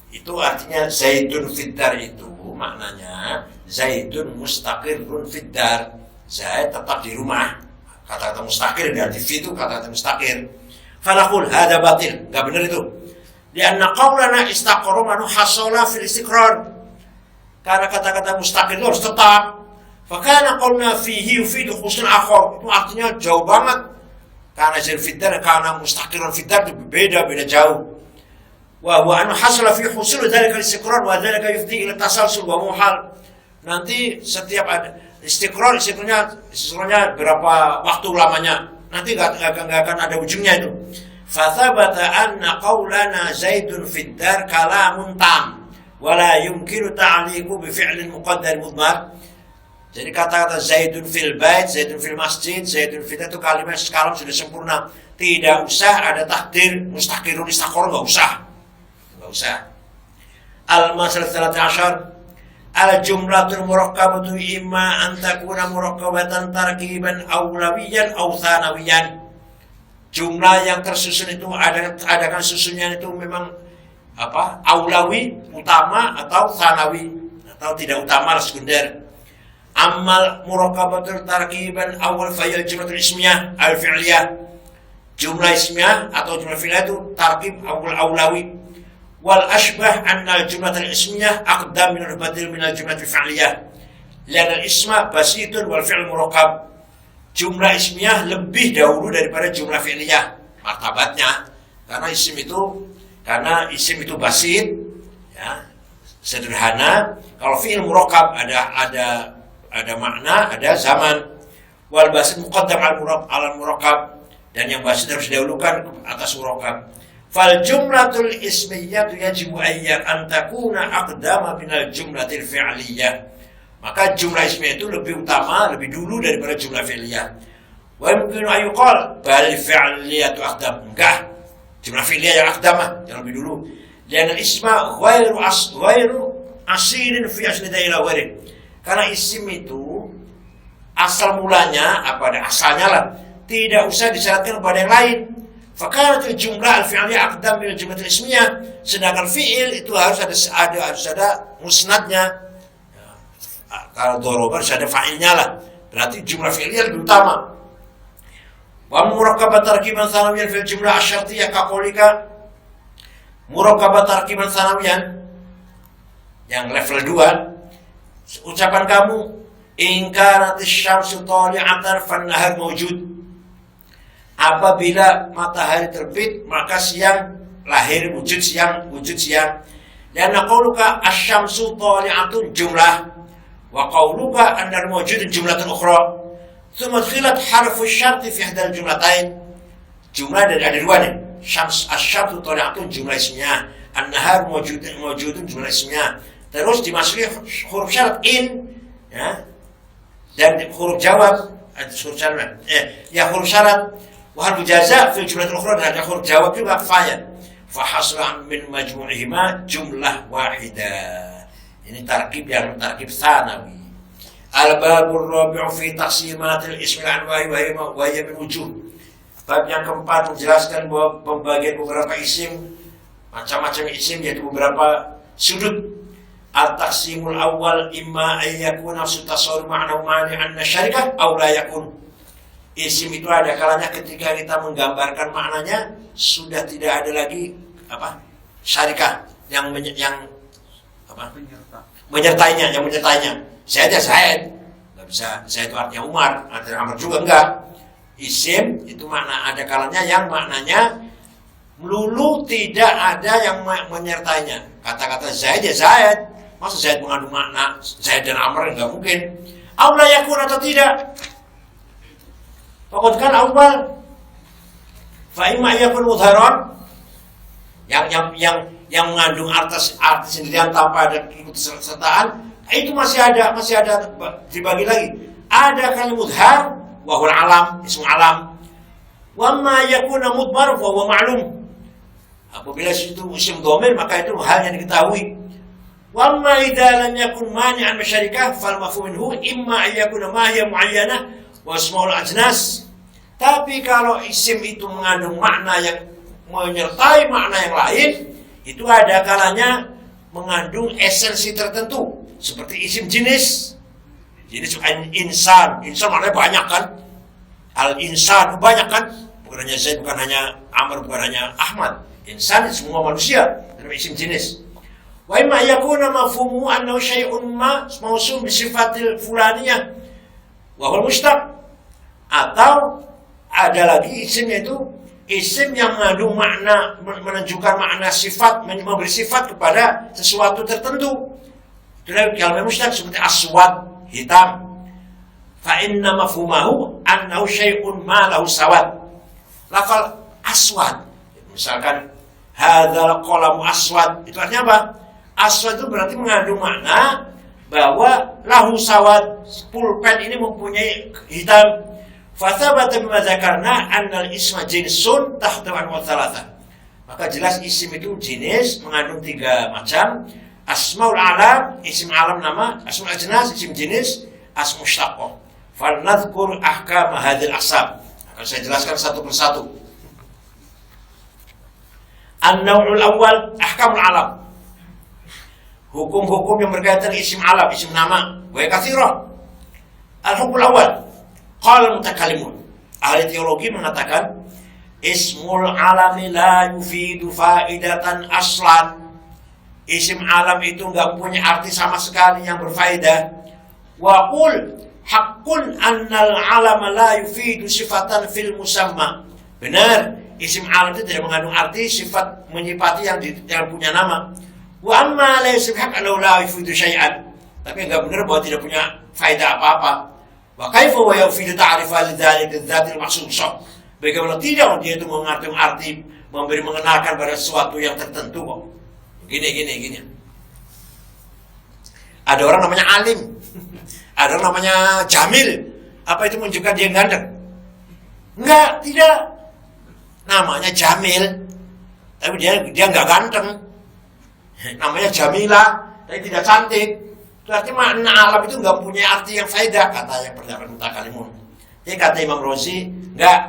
S1: Itu artinya Zaidun fiddar itu maknanya Zaidun mustaqirrun fiddar. Zaid tetap di rumah. Kata-kata mustaqir dari fi itu kata-kata mustaqir. Falaqul hada batil, enggak benar itu. Lianna qaulana istaqarra manu hasala fil istiqrar. Karena kata-kata mustaqir itu harus tetap. Fakana qaulna fihi yufidu khusnul akhar. Itu artinya jauh banget. Karena Zaid fiddar, karena mustaqirrun fiddar itu beda jauh. Wa anu hasala fi husul dzalika al-istiqrar wa dzalika yufdi ila tasalsul wa muhal. Nanti setiap ada istiqrarnya berapa waktu lamanya. Nanti enggak akan ada ujungnya itu. Fa thabata anna qaulana Zaidun fid dar kalamun tam wa la yumkinu ta'liqu bi fi'lin muqaddar mudmar. Jadi kata-kata Zaidun fil bait, Zaidun fil masjid, Zaidun fil itu kalimat kalam sudah sempurna. Tidak usah ada takdir mustaqirun istaqarra, enggak usah. Al-masalah 13 al-jumlatul murakkabatu imma an takuna murakkabatan tarkiban awlawiyan aw thanawiyan. Jumlah yang tersusun itu adakan susunnya itu memang apa? Aulawi, utama atau thanawi, atau tidak utama, sekunder. Amal murakkabatul tarkiban awal fayal jumlatul ismiyah al-fi'liyah. Jumlah ismiyah atau jumlah fi'liyah itu tarkib awal aulawi. Wal ashbah anna al-jumlatul ismiyah aqdam min al-badil min al-jumlatul fi'liyah. Lian al-isma basitun wal fi'l murakkab. Jumlah ismiyah lebih dahulu daripada jumlah fi'liyah martabatnya. Karena isim itu basit, ya, sederhana. Kalau fi'il murakkab ada makna, ada zaman. Wal basit muqaddam al murakkab, dan yang basit harus didahulukan atas murakkab. Fal jumlatul ismiyatu yajibu an takuna aqdama minal jumlatil fi'liyah. Maka jumlah ismiyah itu lebih utama, lebih dulu daripada jumlah fi'liyah. Wa mungkin ayuqal bal fi'liyatu aqdam. Enggak. Jumlah fi'liyah yang aqdamah yang lebih dulu. Lian al-isma ghairu asilin fi asli da'ilah ghairi. Karena isim itu asal mulanya apa ada asalnya lah, tidak usah disyaratkan kepada yang lain. Fakaratul jumlah al-fi'liyah aqdam min jumlah al-ismiyah. Sedangkan fi'il itu harus ada musnadnya. Kalau doroba harus ada fa'ilnya lah. Berarti jumlah fi'liyah lebih utama. Wa murakabat tarkiban thanawiyan fil jumlah asyartiyah kaqaulika. Murakabat tarkiban thanawiyan yang level 2, ucapan kamu in kanat asy-syamsu tali'atan fan-nahar mawjud. Apabila matahari terbit maka siang lahir, wujud siang. Dan qauluka asy-syamsu tali'atun jumlah wa qauluka an-nahar mawjudun jumlatun ukhra. Tsumma khilat harfu syarti fi ihdal jumlatain. Jumlah ada dua nih. Asy-syamsu tali'atun jumlah ismiyah, an-nahar mawjudun jumlah ismiyah. Terus dimasuki huruf syarat in, ya, dan huruf jawab, huruf syarat. Wahal mujaza fil jumlah ukhra, dan ada huruf jawab juga fa'il. Fa hasra min majmu'ihima jumlah wahidah. Ini tarkib yang tarkib tsanawi. Al-babur rabi'u fi taqsimatil ismi al-anwa'i wa hiya min wujuh. Bab yang keempat menjelaskan bahwa pembagian beberapa isim, macam-macam isim, yaitu beberapa sudut. At-taqsimul awal imma an yakuna tasawwur ma'na mani'an syarikah aw la yakun. Isim itu ada kalanya ketika kita menggambarkan maknanya sudah tidak ada lagi apa? Syarikah yang menyertainya. Zaid ya Zaid, nggak bisa Zaid itu artinya Umar, artinya Amr juga enggak. Isim itu makna ada kalanya yang maknanya melulu tidak ada yang menyertainya. Kata-kata Zaid ya Zaid, masa Zaid mengandung makna Zaid dan Amr, enggak mungkin. Aula yakun atau tidak? Pokoknya kan awal fa imma yakun mudharon yang mengandung arti sendirian tanpa ada ikut sertaan. Itu masih ada dibagi lagi. Ada kalimat mudhar wa huwa alam, ismu alam. Wa ma yakuna mudmar fa huwa ma'lum. Apabila itu isim dhamir maka itu hal yang diketahui. Wa ma idza lam yakun mani'an masyarikah fal mafhum minhu imma yakuna ma hiya muayyanah wa ismul ajnas. Tapi kalau isim itu mengandung makna yang menyertai makna yang lain, itu ada kalanya mengandung esensi tertentu. Seperti isim jenis insan maknanya banyak kan, al-insan banyak kan, bukan hanya Zaid, bukan hanya Amr, bukan hanya Ahmad. Insan semua manusia dalam isim jenis. Wa imma yakuna mafhumu annahu syai'un ma mausum bi sifatil fulaniyah wa huwa mushtaq. Atau ada lagi isim, yaitu isim yang mengandung makna, menunjukkan makna sifat, memberi sifat kepada sesuatu tertentu. Itulah kalau mushtaq seperti aswad, hitam. Fa inna mafhumahu annahu syai'un ma lahu sawad. Lafal aswad, misalkan hadzal qalamu aswad, itu artinya apa? Aswad itu berarti mengandung makna bahwa lahu sawad, pulpen ini mempunyai hitam. Fa thabata bima dzakarna annal isma jinsun tahtawi wa thalatha. Maka jelas isim itu jenis, mengandung 3 macam. Asmaul alam, isim alam nama, asmaul ajnas, isim jenis, asmu mushtaqah. Fal nadhkur ahkam hadzal asam. Akan saya jelaskan satu persatu. An-naw'ul awal ahkamul alam. Hukum-hukum yang berkaitan isim alam, isim nama, wa katsirah. Al-hukmul awal, qala mutakallimun. Ahli teologi mengatakan ismul alami la yufidu faidatan aslan. Isim alam itu enggak punya arti sama sekali yang berfaedah. Wa qul haqqun annal alama la yufidu sifatan fil musamma. Benar, isim alam itu tidak mengandung arti sifat menyifati yang punya nama. Wa amma la yusbihak law la yufidu syai'an. Tapi enggak benar bahwa tidak punya faedah apa-apa. Wa kaifa wa yufidu ta'rifa lidzalika adz-dzatil makhsusah. Bagaimana tidak dia itu mengerti arti, memberi mengenalkan pada sesuatu yang tertentu kok. Gini. Ada orang namanya Alim, ada orang namanya Jamil. Apa itu menunjukkan dia ganteng? Enggak, tidak. Namanya Jamil, tapi dia nggak ganteng. Namanya Jamila, tapi tidak cantik. Berarti makna alam itu nggak punya arti yang faedah, kata yang pendapat mutakalimun. Jadi kata Imam Rozi, nggak,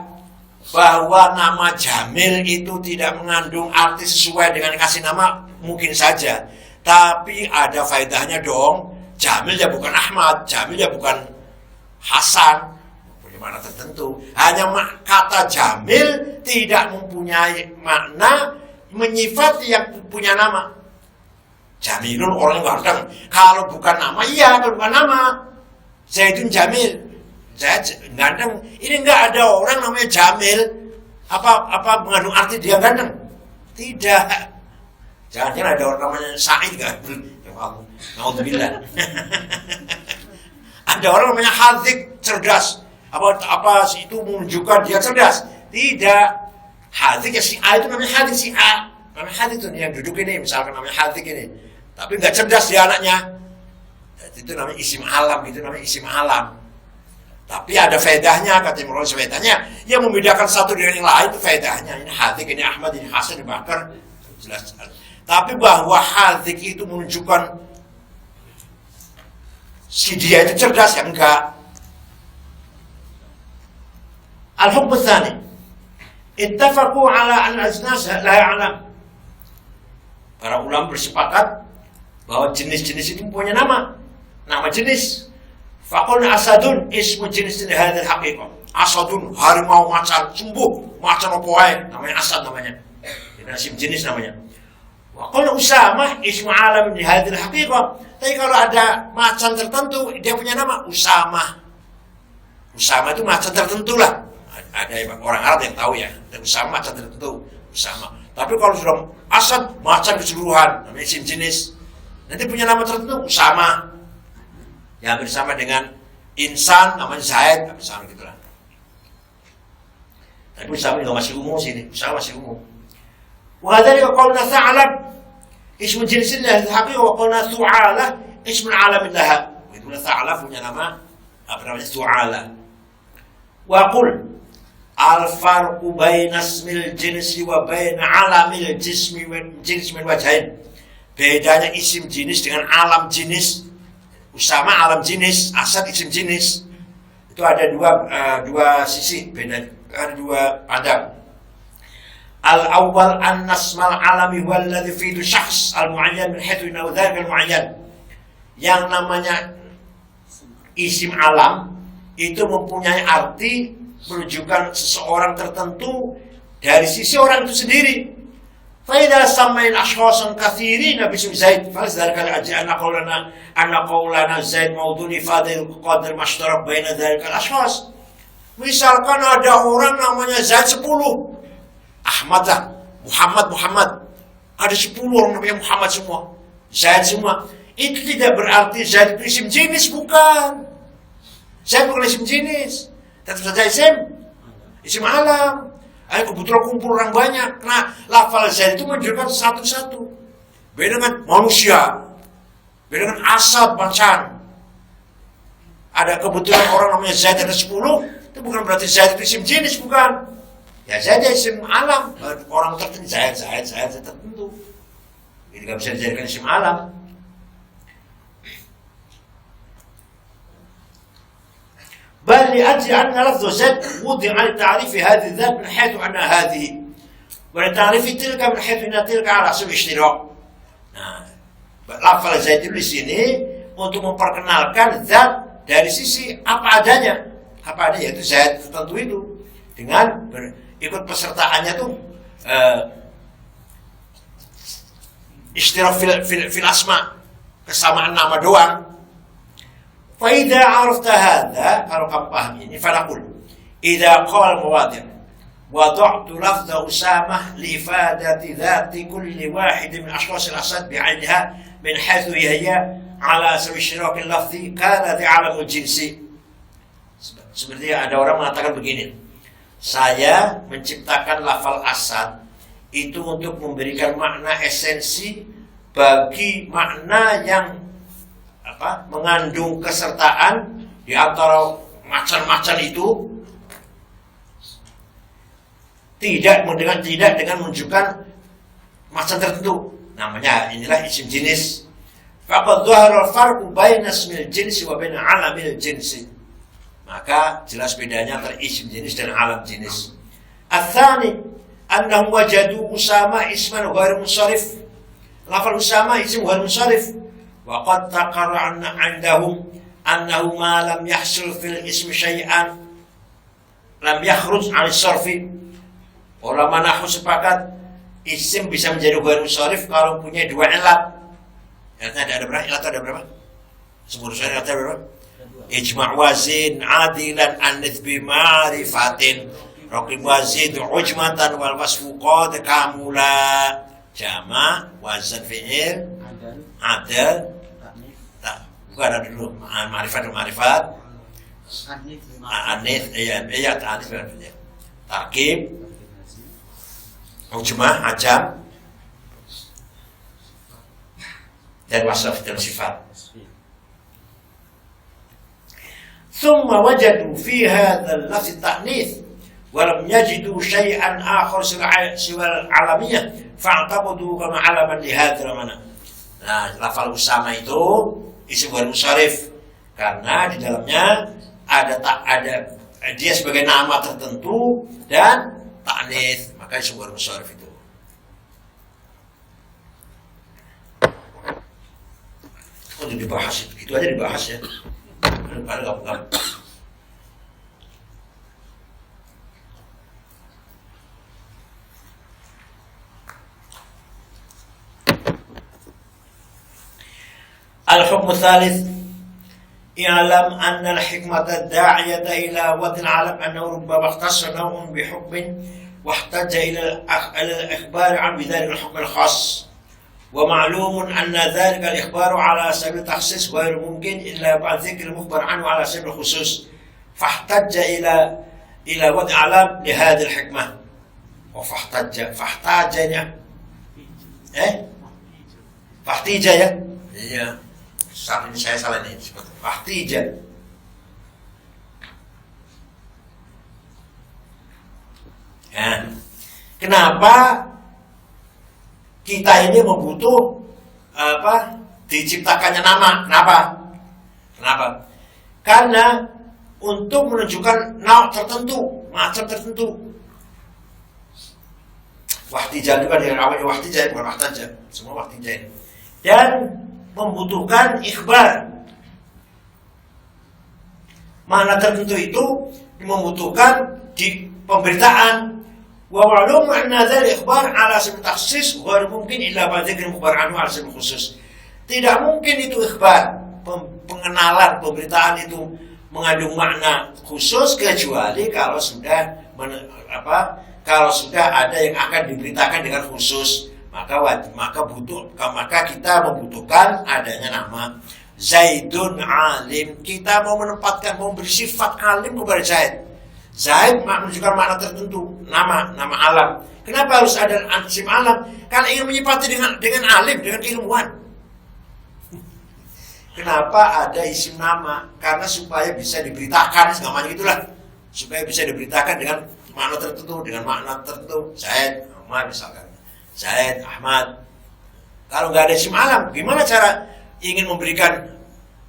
S1: bahwa nama Jamil itu tidak mengandung arti sesuai dengan kasih nama, mungkin saja. Tapi ada faedahnya dong. Jamil ya bukan Ahmad, Jamil ya bukan Hasan, bagaimana tertentu. Hanya kata Jamil tidak mempunyai makna menyifati yang punya nama. Jamilun orang yang ganteng. Kalau bukan nama, iya, kalau bukan nama. Zaidun Jamil, saya ganteng. Ini enggak ada orang namanya Jamil. Apa mengandung arti dia ganteng? Tidak. Jangan-jangan ada orang namanya Said kan? Naudzubillah. Ada orang namanya Hadzik, cerdas. Apa itu menunjukkan dia cerdas? Tidak. Hadzik ya si A itu namanya Hadzik, si A. Namanya Hadzik itu yang duduk ini, misalkan namanya Hadzik ini. Tapi nggak cerdas dia anaknya. Itu namanya isim alam, itu namanya isim alam. Tapi ada faedahnya, kata Imam Rozi, faedahnya yang membedakan satu dengan yang lain itu faedahnya. Ini Hadzik, ini Ahmad, ini Hasan, ini Bakar, jelas. Tapi bahwa Hadzik itu menunjukkan si dia itu cerdas, ya enggak. Al-hukm tsani, ittafaqu ala an ajnas la ya'lam. Para ulama bersepakat bahwa jenis-jenis itu punya nama jenis. Faqul asadun ismu jenis hadil haqiqah. Asadun, harimau macan, sembuh, macan apa wae, namanya asad namanya. Ini isim jenis namanya. Waqul Usamah ismu alam di hadil haqiqah. Tapi kalau ada macan tertentu, dia punya nama Usamah. Usamah itu macan tertentu lah. Ada orang Arab yang tahu ya. Dan Usamah macan tertentu, Usamah. Tapi kalau sudah asad, macan keseluruhan, namanya isim jenis. Nanti punya nama tertentu, Usamah. Yang bersama dengan insan, namanya Zaid, bersama gitulah. Tapi Usamah juga masih umum sini, Usamah masih umum. Wahadari qawlna Tha'lab ismu jinsillah al-haqiqah wa qawlna Thu'alah ismu alamin laha. Itulah Tha'lab punya nama apa namanya Thu'alah. Wa qul al-farqu baina ismil jinsi wa baina alamil jismi min wajhain. Bedanya isim jenis dengan alam jenis. Usama alam jenis, Asad isim jenis. Itu ada dua sisi, beda, ada dua pandang. Al-awwal an-nasmal alami huwa alladhi fiidu syakhs al-mu'ayyan min haitsu innahu dzalika al-mu'ayyan. Yang namanya isim alam itu mempunyai arti menunjukkan seseorang tertentu dari sisi orang itu sendiri. فإذا سمينا أشخاصا كثيرين باسم زيد فلذلك أن قولنا زيد موضوع إفادة القدر المشترك بين ذلك الأشخاص. Misalkan ada orang namanya Zaid 10, Ahmad lah, Muhammad, ada 10 orang namanya Muhammad semua, Zaid semua. Itu tidak berarti Zaid itu isim jenis, bukan. Zaid bukan isim jenis, tetap saja isim alam. Kebetulan kumpul orang banyak. Nah, lafal Zaid itu menunjukkan satu-satu. Beda dengan manusia, beda dengan asad, macan. Ada kebetulan orang namanya Zaid ada 10, itu bukan berarti Zaid itu isim jenis, bukan. Ya Zaid isim alam. Orang tertentu Zaid tertentu. Ini tidak bisa dijadikan isim alam. بل لأجل أن لفظ زد وضع لتعريف هذه الذات من حيث أنها هذه ولتعريف تلك من حيث أن تلك على حسب اشتراك. Nah, lafal Zaid di sini untuk memperkenalkan zat dari sisi apa adanya, yaitu Zaid tertentu itu dengan ikut pesertaannya tuh ishtirak fil asma, kesamaan nama doang. فإذا عرفت هذا kalau kamu paham ini فنقول إذا قال المواضع وضعت لفظ أسامة لإفادة ذات كل واحد من أشخاص الأسد بعينها من حيث هي على سبيل الاشتراك اللفظي كان ذي علم الجنسي. Seperti ada orang mengatakan begini, saya menciptakan lafal Asad itu untuk memberikan makna esensi bagi makna yang mengandung kesertaan di antara macan-macan itu, tidak dengan menunjukkan macan tertentu. Namanya inilah isim jenis. Faqad dhahara al-farqu baina ismil jinsi wa baina alamil jinsi. Maka jelas bedanya antara isim jenis dan alam jenis. Ats-tsani annahum wajadu Usama isman ghairu munsharif. Lafal Usama isim ghairu munsharif. Wa qad taqarra indahum annahu ma lam yahsul fil ismi syai'an lam yakhruj 'an as-sarfi. Ulama nahwu sepakat isim bisa menjadi ghairu munsharif kalau punya dua ilat. Ilatnya ada berapa? Ilat ada berapa? Semua ilatnya ada berapa? Ijma' wazin adilan anith bima'rifatin raqib wazid ujmatan wal wasfu qad kamula. Jama' wazan fi'il adal tak bukan ada dulu ma'rifat anith iya ta'anith berarti tarkib ujma' ajam dan wasaf dan sifat. ثم وجدوا في هذا اللفظ التأنيث ولم يجدوا شيئا آخر سوى العالمية فاعتقدوا كما علما لهذا المعنى. Nah, lafal Usama itu isim ghairu munsharif karena di dalamnya ada dia sebagai nama tertentu dan ta'nits, maka isim ghairu munsharif itu. Oh, dibahas itu aja dibahas ya. Ada الحكم الثالث اعلم أن الحكمة الداعية إلى وضع العالم أنه ربما اختص نوع بحكم واحتج إلى الإخبار عن بذلك الحكم الخاص ومعلوم أن ذلك الإخبار على سبيل التخصيص غير ممكن إلا بعد ذكر المخبر عنه على سبيل الخصوص فاحتج إلى وضع علام لهذه الحكمة فاحتاج ya iya saat ini saya salah nih fahtija ya. Kenapa kita ini membutuh diciptakannya nama? Kenapa? Karena untuk menunjukkan nauk tertentu, macam tertentu. Wahtijah juga dengan awalnya wahtijah, bukan wahtajah, semua wahtijah. Dan membutuhkan ikhbar. Makna tertentu itu membutuhkan di pemberitaan. Wa ma'lum anna dzal ikhbar ala sabil takhsis ghair mungkin illa ba'da dzikr mukhbar anhu ala sabil khusus. Tidak mungkin itu ikhbar, pengenalan, pemberitaan itu mengandung makna khusus kecuali kalau sudah ada yang akan diberitakan dengan khusus, maka kita membutuhkan adanya nama Zaidun alim. Kita mau memberi sifat alim kepada Zaid. Zaid menunjukkan makna tertentu, nama alam. Kenapa harus ada isim alam? Karena ingin menyifati dengan alim, dengan keilmuan. Kenapa ada isim nama? Karena supaya bisa diberitakan, segamanya itulah. Supaya bisa diberitakan dengan makna tertentu, Zaid, Ahmad misalkan. Zaid, Ahmad. Kalau nggak ada isim alam, gimana cara ingin memberikan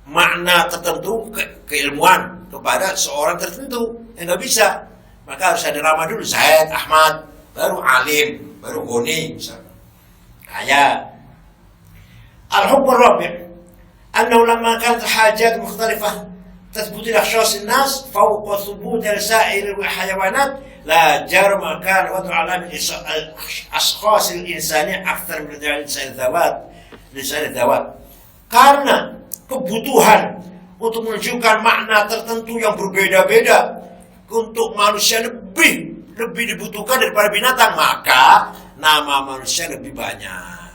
S1: makna tertentu, keilmuan kepada seorang tertentu? Nggak bisa. Maka harus ada nama dulu, Zaid, Ahmad, baru alim, baru goni misalkan. Kayak al-hukm ar-rabi' annahu lamma kanat hajat mukhtalifah tathbut li akhshas an-nas fawqa thubut sa'ir al-hayawanat la jarma kan wadu alam al-ashkhas al-insani akthar min lisa'ir dhawat. Karena kebutuhan untuk menunjukkan makna tertentu yang berbeda-beda untuk manusia lebih dibutuhkan daripada binatang, maka nama manusia lebih banyak.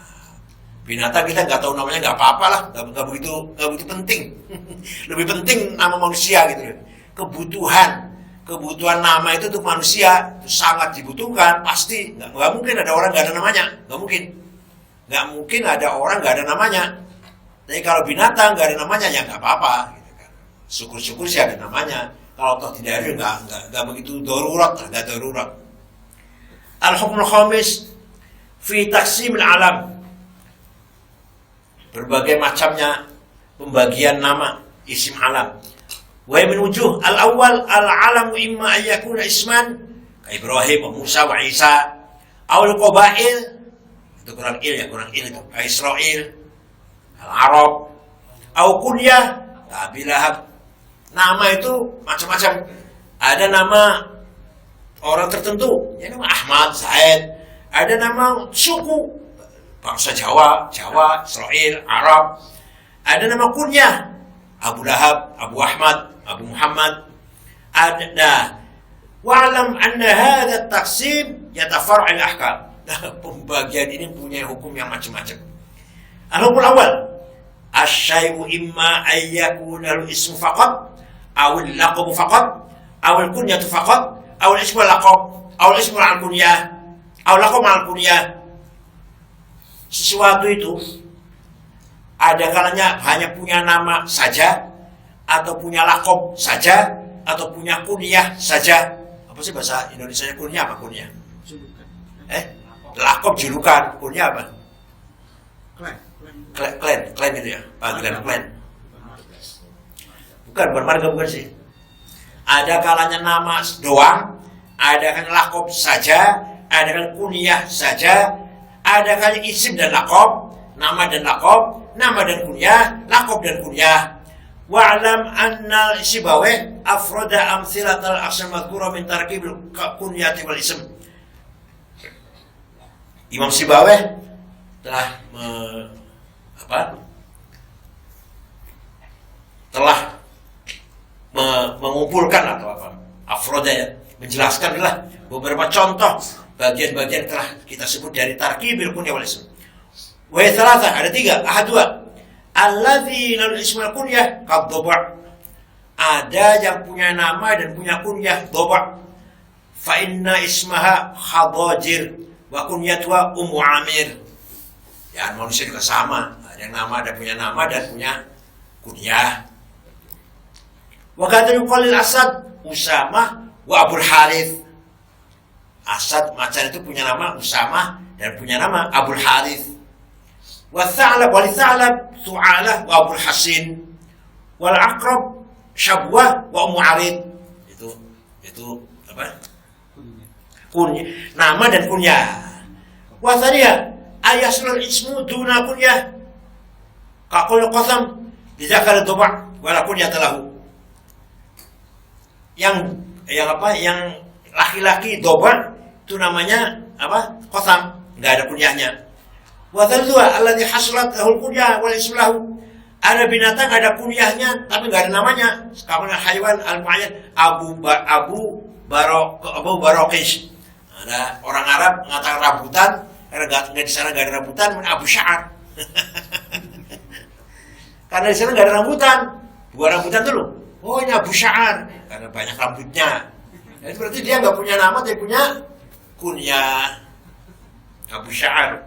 S1: Binatang kita nggak tahu namanya, nggak apa-apa lah, nggak begitu penting. Lebih penting nama manusia gitu. Kebutuhan nama itu untuk manusia itu sangat dibutuhkan, pasti. Nggak mungkin ada orang nggak ada namanya, nggak mungkin ada orang nggak ada namanya. Tapi kalau binatang nggak ada namanya ya nggak apa-apa. Gitu kan. Syukur-syukur sih ada namanya. Kalau toh tidak ada nggak begitu darurat, nggak darurat. Al-hukmul khamis fi taqsim al-alam. Berbagai macamnya pembagian nama isim alam. Wa min wujuh al-awwal al-alamu imma an yakuna isman ka Ibrahim wa Musa wa Isa aw al-qabail. Itu kurang il itu. Israel, al-Arab, aw kunyah, Abi Lahab. Nama itu macam-macam. Ada nama orang tertentu, ya nama Ahmad, Zaid. Ada nama suku, bangsa Jawa, Israel, Arab. Ada nama kunyah, Abu Lahab, Abu Ahmad, Abu Muhammad. Ada. Wa'lam anna hadha at-taqsim yatafar'u al-ahkam. Nah, pembagian ini punya hukum yang macam-macam. Al-hukum awal, asy-syai'u imma an yakuna al-ismu faqat aw al-laqab faqat aw al-kunyatu faqat aw al-ismu al-laqab aw al-ismu al-kunyah aw laqab al-kunyah. Sesuatu itu ada kalanya hanya punya nama saja, atau punya laqab saja, atau punya kunyah saja. Apa sih bahasa Indonesianya kunyah apa kunyah? Laqab julukan, kunyah apa? Klan itu ya, panggilan klan. Bukan marga bukan sih. Ada kalanya nama doang, ada kan laqab saja, ada kan kunyah saja, ada kan isim dan laqab, nama dan laqab, nama dan kunyah, laqab dan kunyah. Wa'lam anna al-Sibawayh afrada amthilatal asma madhkura min tarkibil kunyati wal ism. Imam Sibawayh telah mengumpulkan atau apa? Afroda ya, menjelaskanlah beberapa contoh bagian-bagian telah kita sebut dari tarkibil kunyah wal ism. Wa thalatha, ada 3, ahadua. Alladzi lal ismul kunyah qad dhaba'. Ada yang punya nama dan punya kunyah dhaba'. Fa inna ismaha Khadajir wa kunyatuha Ummu Amir. Ya, manusia juga sama. Ada yang nama, ada punya nama dan punya kunyah. Wa kadza yuqalil Asad, Usamah wa Abul Harith. Asad macan itu punya nama Usamah dan punya nama Abul Harith. Wa Tha'lab wa Tha'lab Thu'alah wa Abul Hasin. Wal Aqrab Syabwah wa Ummu Arid. Itu apa? Kunyah, nama dan kunyah. Wa thaniya ayaslul ismu duna kunyah. Kaqul qasam bizakar dhaba' wala kunyata lahu. Yang laki-laki dhaba' itu namanya apa? Qasam, enggak ada kunyahnya. Wa thalithuha alladhi hasulat lahul kunyah wal ismu lahu. Ada binatang ada kunyahnya tapi enggak ada namanya. Sekarang haywan al-mu'ayyan Abu Barokish. Ada orang Arab mengatakan rambutan, karena di sana nggak ada rambutan, Abu Sya'ar. Karena di sana nggak ada rambutan, buah rambutan dulu. Oh ini Abu Sya'ar, karena banyak rambutnya. Jadi berarti dia nggak punya nama, dia punya kunyah. Abu Sya'ar.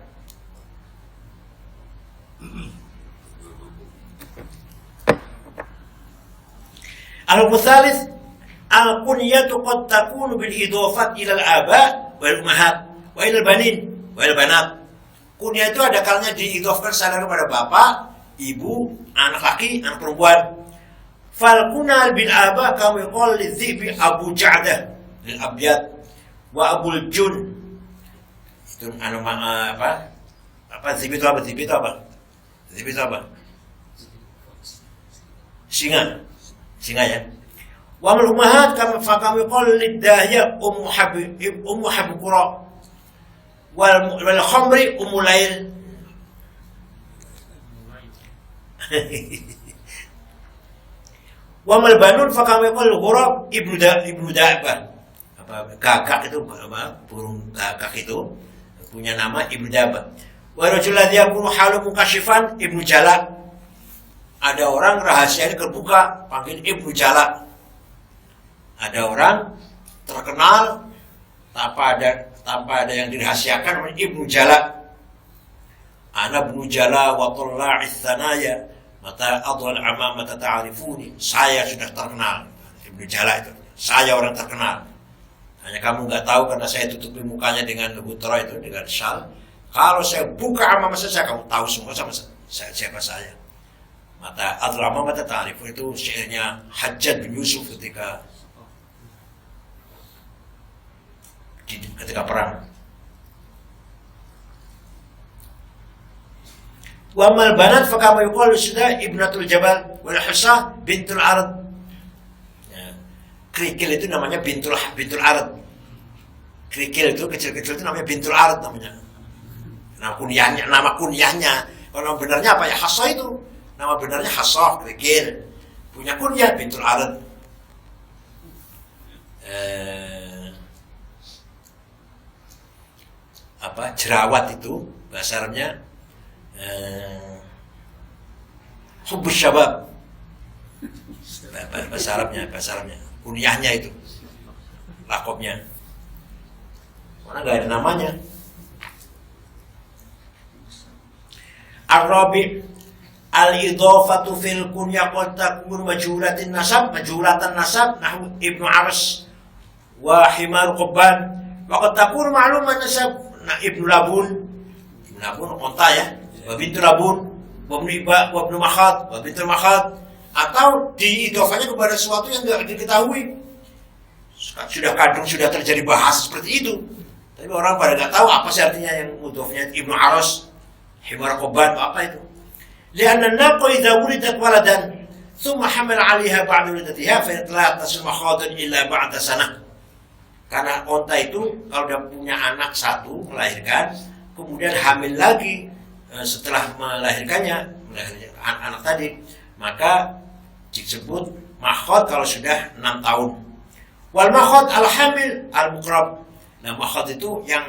S1: Al-Muthalis al-kunyatu qad takunu bil idhafat ila al-aba' wal ummahat wa ila al-banin wal banat. Kunyah itu ada kalanya diidhafkan secara kepada bapak, ibu, anak laki, anak perempuan. Fal kunal bil aba kama yaqul lidhibi Abu Ja'dah lil abyad wa Abul Jun. Itu apa? Zibi itu apa? Zibi itu apa? Singa ya. Wa mal ummahat kama yaqul lidahya Ummu Habib Qura. Wal khamri Ummu Lail. Wa mal banun fa kama yaqul ghurab ibnu Da'bah. Apa gagak itu apa? Burung gagak itu punya nama Ibnu Da'bah. Wa rajul ladzi yakunu halu mukashifan Ibnu Jala. Ada orang rahasianya terbuka panggil Ibnu Jala. Ada orang terkenal tanpa ada yang dirahasiakan oleh Ibnu Jala. Ana ibnu Jala wa Tulla'is Thanaya mata adwal amamata ta'arifuni. Saya sudah terkenal. Ibnu Jala itu. Saya orang terkenal. Hanya kamu nggak tahu karena saya tutupi mukanya dengan hutra itu, dengan syal. Kalau saya buka amamah saya, kamu tahu semua sama saya, siapa saya. Mata adwal amamata ta'arifuni itu syairnya Hajjaj bin Yusuf ketika perang. Wa mal banat fa kama yuqalu sudah ibnatul jabal wal husah bintul arad. Ya. Kerikil itu namanya bintul arad. Kerikil itu kecil-kecil itu namanya bintul arad namanya. Nama kunyahnya. Kalau benarnya apa ya? Hasah itu. Nama benarnya Hasah, kerikil. Punya kunyah bintul arad. Jerawat itu bahasa Arabnya hubbus syabab, bahasa Arabnya kunyahnya itu, lakopnya, mana nggak ada namanya. Ar-rabi' al-idhafatu fil kunyah qad takun majhulatan nasab nahwu Ibnu Aras wa Himar Qubban wa qad takun ma'luman nasab Ibnu Labun onta ya, wa bintu Labun, wa ibnu Makhad, wa bintu Makhad, atau diidofanya kepada sesuatu yang tidak diketahui. Sudah kadang sudah terjadi bahas seperti itu, tapi orang pada nggak tahu apa sih artinya yang mudhofnya Ibnu Aras, Himar Qubban, apa itu? Lianna naqa idza wulidat waladan thumma hamala 'alaiha ba'da wuladatiha fa la tasul makhadun illa ba'da sanah. Karena onta itu kalau udah punya anak satu, melahirkan, kemudian hamil lagi setelah melahirkan anak tadi, maka disebut makhad kalau sudah 6 tahun. Wal makhad al hamil al muqrab. Nah, makhad itu yang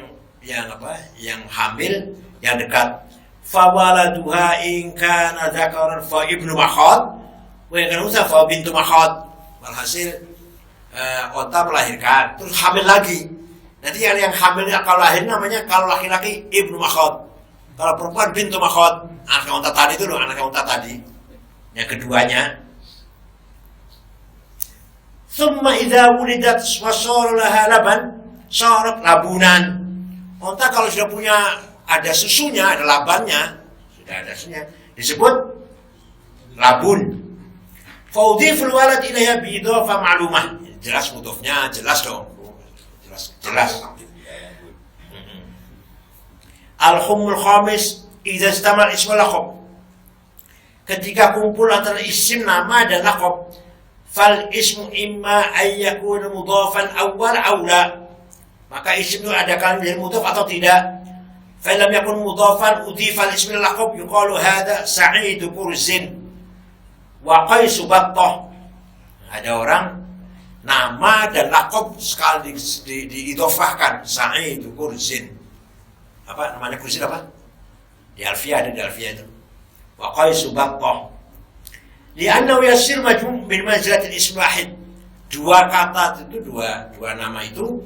S1: hamil, yang dekat. Fa waladuha in kana dzakaran fa ibnu makhad wa in kana unsa fa bintu makhad. Walhasil onta melahirkan, terus hamil lagi. Nanti yang hamil kalau lahir namanya, kalau laki-laki ibnu makhad, kalau perempuan bintu makhad. Anak onta tadi itu loh, anak onta tadi. Yang keduanya. Thumma idza wulidat wa sara laha laban, sarat labunan. Onta kalau sudah punya ada susunya, ada labannya, sudah ada susunya, disebut labun. Fa udhiful walad ilaiha bi idhafah ma'lumah. Jelas mudhofnya, jelas dong. Jelas. Al-humul khamis idza istamal ismu laqab. Ketika kumpul antara isim nama dan laqab, fal ismu imma ay yakuna mudhafan awwal aw la. Maka isim itu ada kalanya menjadi mudhaf atau tidak. Fa lam yakun mudhafan udhifa al-ism laqab yuqalu hadha Sa'id Kurzin wa Qais Battah. Ada orang nama dan laqab sekali diidofahkan. Sa'id Kurzin. Apa namanya Kurzin apa? Di Alfiyah, ada di Alfiyah itu. Wa Qais Battah. Li'annahu yasir majmu' min manzilatil ism wahid. Dua kata itu, dua nama itu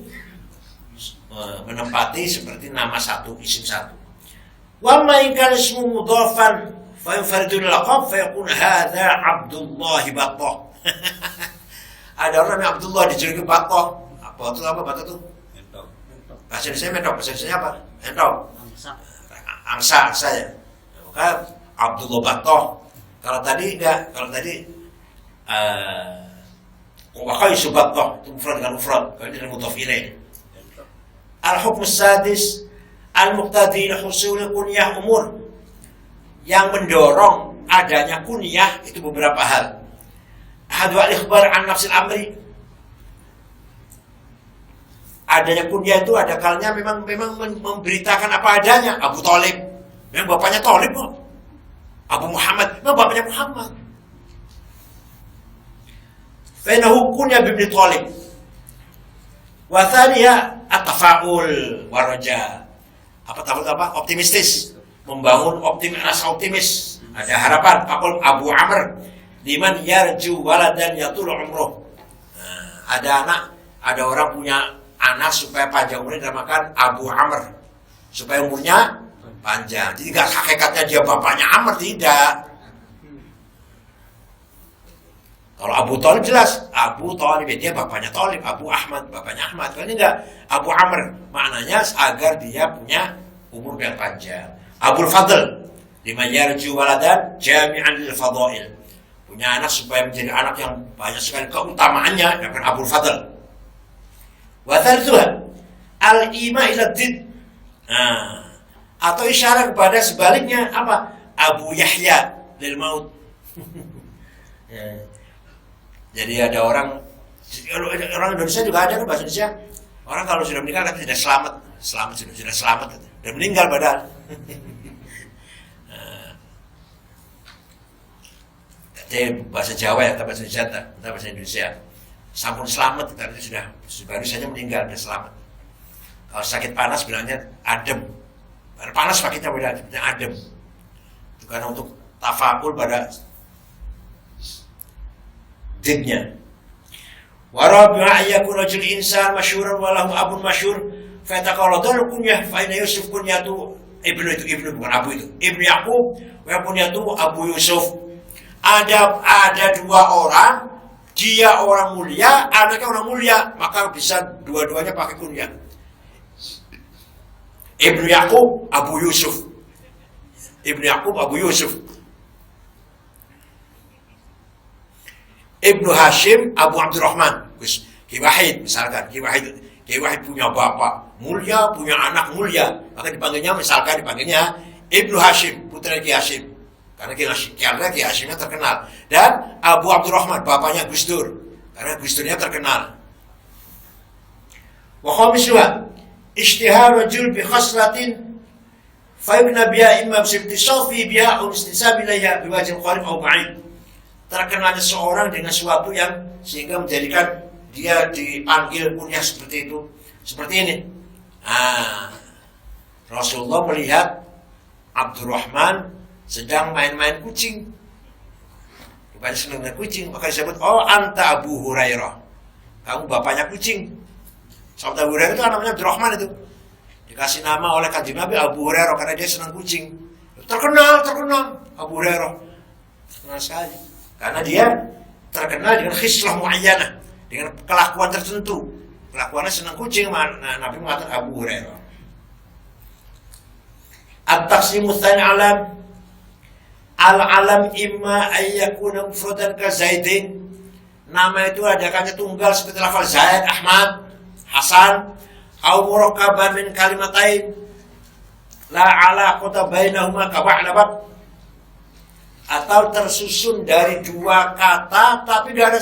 S1: menempati seperti nama satu, isim satu. Wa ma in kana ismu mudhafan fa yunfaridul laqab fa yakun hadha Abdullah Battah. Ada orang namanya Abdullah dijuluki Battah. Apa itu Battah itu? Entok. Bahasa Indonesia mentok, bahasa Indonesia apa? Entok. Angsa ya. Maka Abdullah Battah. Kalau tadi enggak, kalau tadi wa Qais Battah itu mufrad dengan mufrad, kalau ini mudhaf ilaih. Al-hukm sadis al-muqtadi husul kunyah umur. Yang mendorong adanya kunyah itu beberapa hal. Ahadu al-ikhbar an nafsil amri. Adanya kunyah itu ada kalanya memang memberitakan apa adanya. Abu Thalib, memang bapaknya Thalib kok. Abu Muhammad, memang bapaknya Muhammad. Fainahu kunyah bibni Thalib. Wa thaniya at-tafa'ul wa raja. Apa? Optimistis. Membangun rasa optimis. Ada harapan. Abu Amr liman yarju waladan yatul umruh. Nah, ada orang punya anak supaya panjang umurnya, dinamakan Abu Amr, supaya umurnya panjang. Jadi nggak hakikatnya dia bapaknya Amr, tidak. Kalau Abu Thalib jelas, Abu Thalib dia bapaknya Thalib, Abu Ahmad bapaknya Ahmad. Kalau ini enggak, Abu Amr, maknanya agar dia punya umur yang panjang. Abul Fadl, liman yarju waladan jami'an lil fadail. Punya anak supaya menjadi anak yang banyak sekali keutamaannya, yang Abul Fadl. Wa thalithuha al-ima ila did. Nah, atau isyarat kepada sebaliknya apa? Abu Yahya lil maut. Jadi ada orang Indonesia juga ada kan, bahasa Indonesia. Orang kalau sudah meninggal kan tidak selamat, sudah selamat, dan meninggal padahal. Jadi bahasa Jawa ya, bahasa Indonesia, bahasa Indonesia. Sampun selamat, tapi sudah baru saja meninggal, sudah selamat. Kalau sakit panas bilangnya adem. Panas pakainya beda, adem. Itu karena untuk tafakul pada didnya. Warabi'a ayyakun rajul insan masyhuran walahu abun masyhur fa yataqalladul kunyah fa inna Yusuf kunyatu ibnu bukan abu itu. Ibnu Yaqub wa kunyatu Abu Yusuf. Ada dua orang, dia orang mulia, anaknya orang mulia, maka bisa dua-duanya pakai kunyah. Ibnu Yaqub Abu Yusuf. Ibnu Yaqub Abu Yusuf. Ibnu Hashim Abu Abdurrahman. Ki Wahid misalkan, Ki Wahid punya bapak mulia, punya anak mulia, maka dipanggilnya Ibnu Hashim, putra Ki Hashim. Karena Ki Hashimnya terkenal. Dan Abu Abdurrahman, bapaknya Gus Dur, karena Gus Durnya terkenal. Wa khamisuha ishtihar rajul bi khaslatin fa ibna biha imma bi istifsafi biha aw istisab ilayha bi wajhin qarib aw ba'id. Terkenalnya seorang dengan sesuatu yang sehingga menjadikan dia dipanggil kunyah seperti itu, seperti ini. Rasulullah melihat Abdurrahman sedang main-main kucing, bukan senang main kucing, maka disebut, oh anta Abu Hurairah, kamu bapaknya kucing. Sahabat Abu Hurairah itu namanya Abdurrahman, itu dikasih nama oleh Kanjeng Nabi Abu Hurairah karena dia senang kucing. Terkenal Abu Hurairah, terkenal sekali. Karena dia terkenal dengan khislah mu'ayyanah, dengan kelakuan tertentu. Kelakuannya senang kucing, Nabi mengatakan Abu Hurairah. At-taqsimu tsani alam. Al-alam imma ayyakuna mufradan ka Zaidin. Nama itu adakannya tunggal seperti lafal Zaid, Ahmad, Hasan, au murakkaban min kalimatain la alaqata bainahuma ka ba'labak. Atau tersusun dari dua kata tapi tidak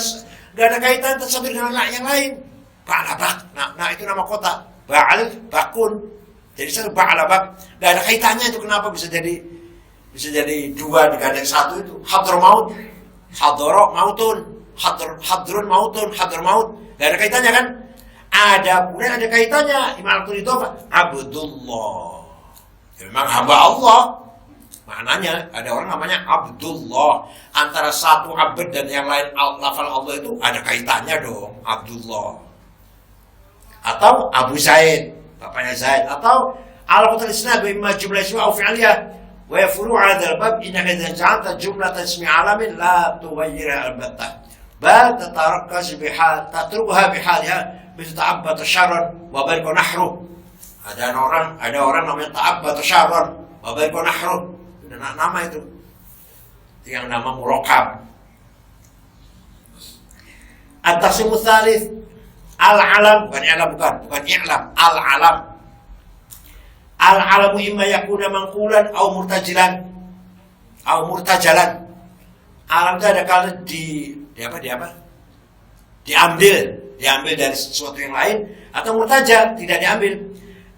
S1: ada kaitan satu dengan yang lain. Ba'labak, nah itu nama kota. Ba'al, bakun. Jadi satu Ba'labak, tidak ada kaitannya itu. Kenapa bisa jadi dua digandeng satu itu? Hadramaut, hadara mautun, hadrun mautun, hadar maut. Tidak ada kaitannya kan? Kemudian ada kaitannya. Imam Al-Qurtubi Abdullah. Ya, memang hamba Allah. Maknanya ada orang namanya Abdullah. Antara satu abd dan yang lain lafal Allah itu ada kaitannya dong, Abdullah. Atau Abu Zaid, bapaknya Zaid. Atau al-qatul isnad bima jumlah isma au fi'liyah wa yafuru 'ala al-bab innaka idza ja'alta jumlatan ismi 'alamin la tughayyir al-batta bal tatrukuha bihaliha bita'abbat syarran wa barqa nahru. Ada orang namanya ta'abbat syarran wa barqa nahru. Nama itu yang nama murakkab. At-taqsimu tsalits al-alam, bukan i'lam, al-alam. Al-alamu imma yakuna manqulan aw murtajalan. Alam itu ada kalau diambil dari sesuatu yang lain, atau murtajal, tidak diambil.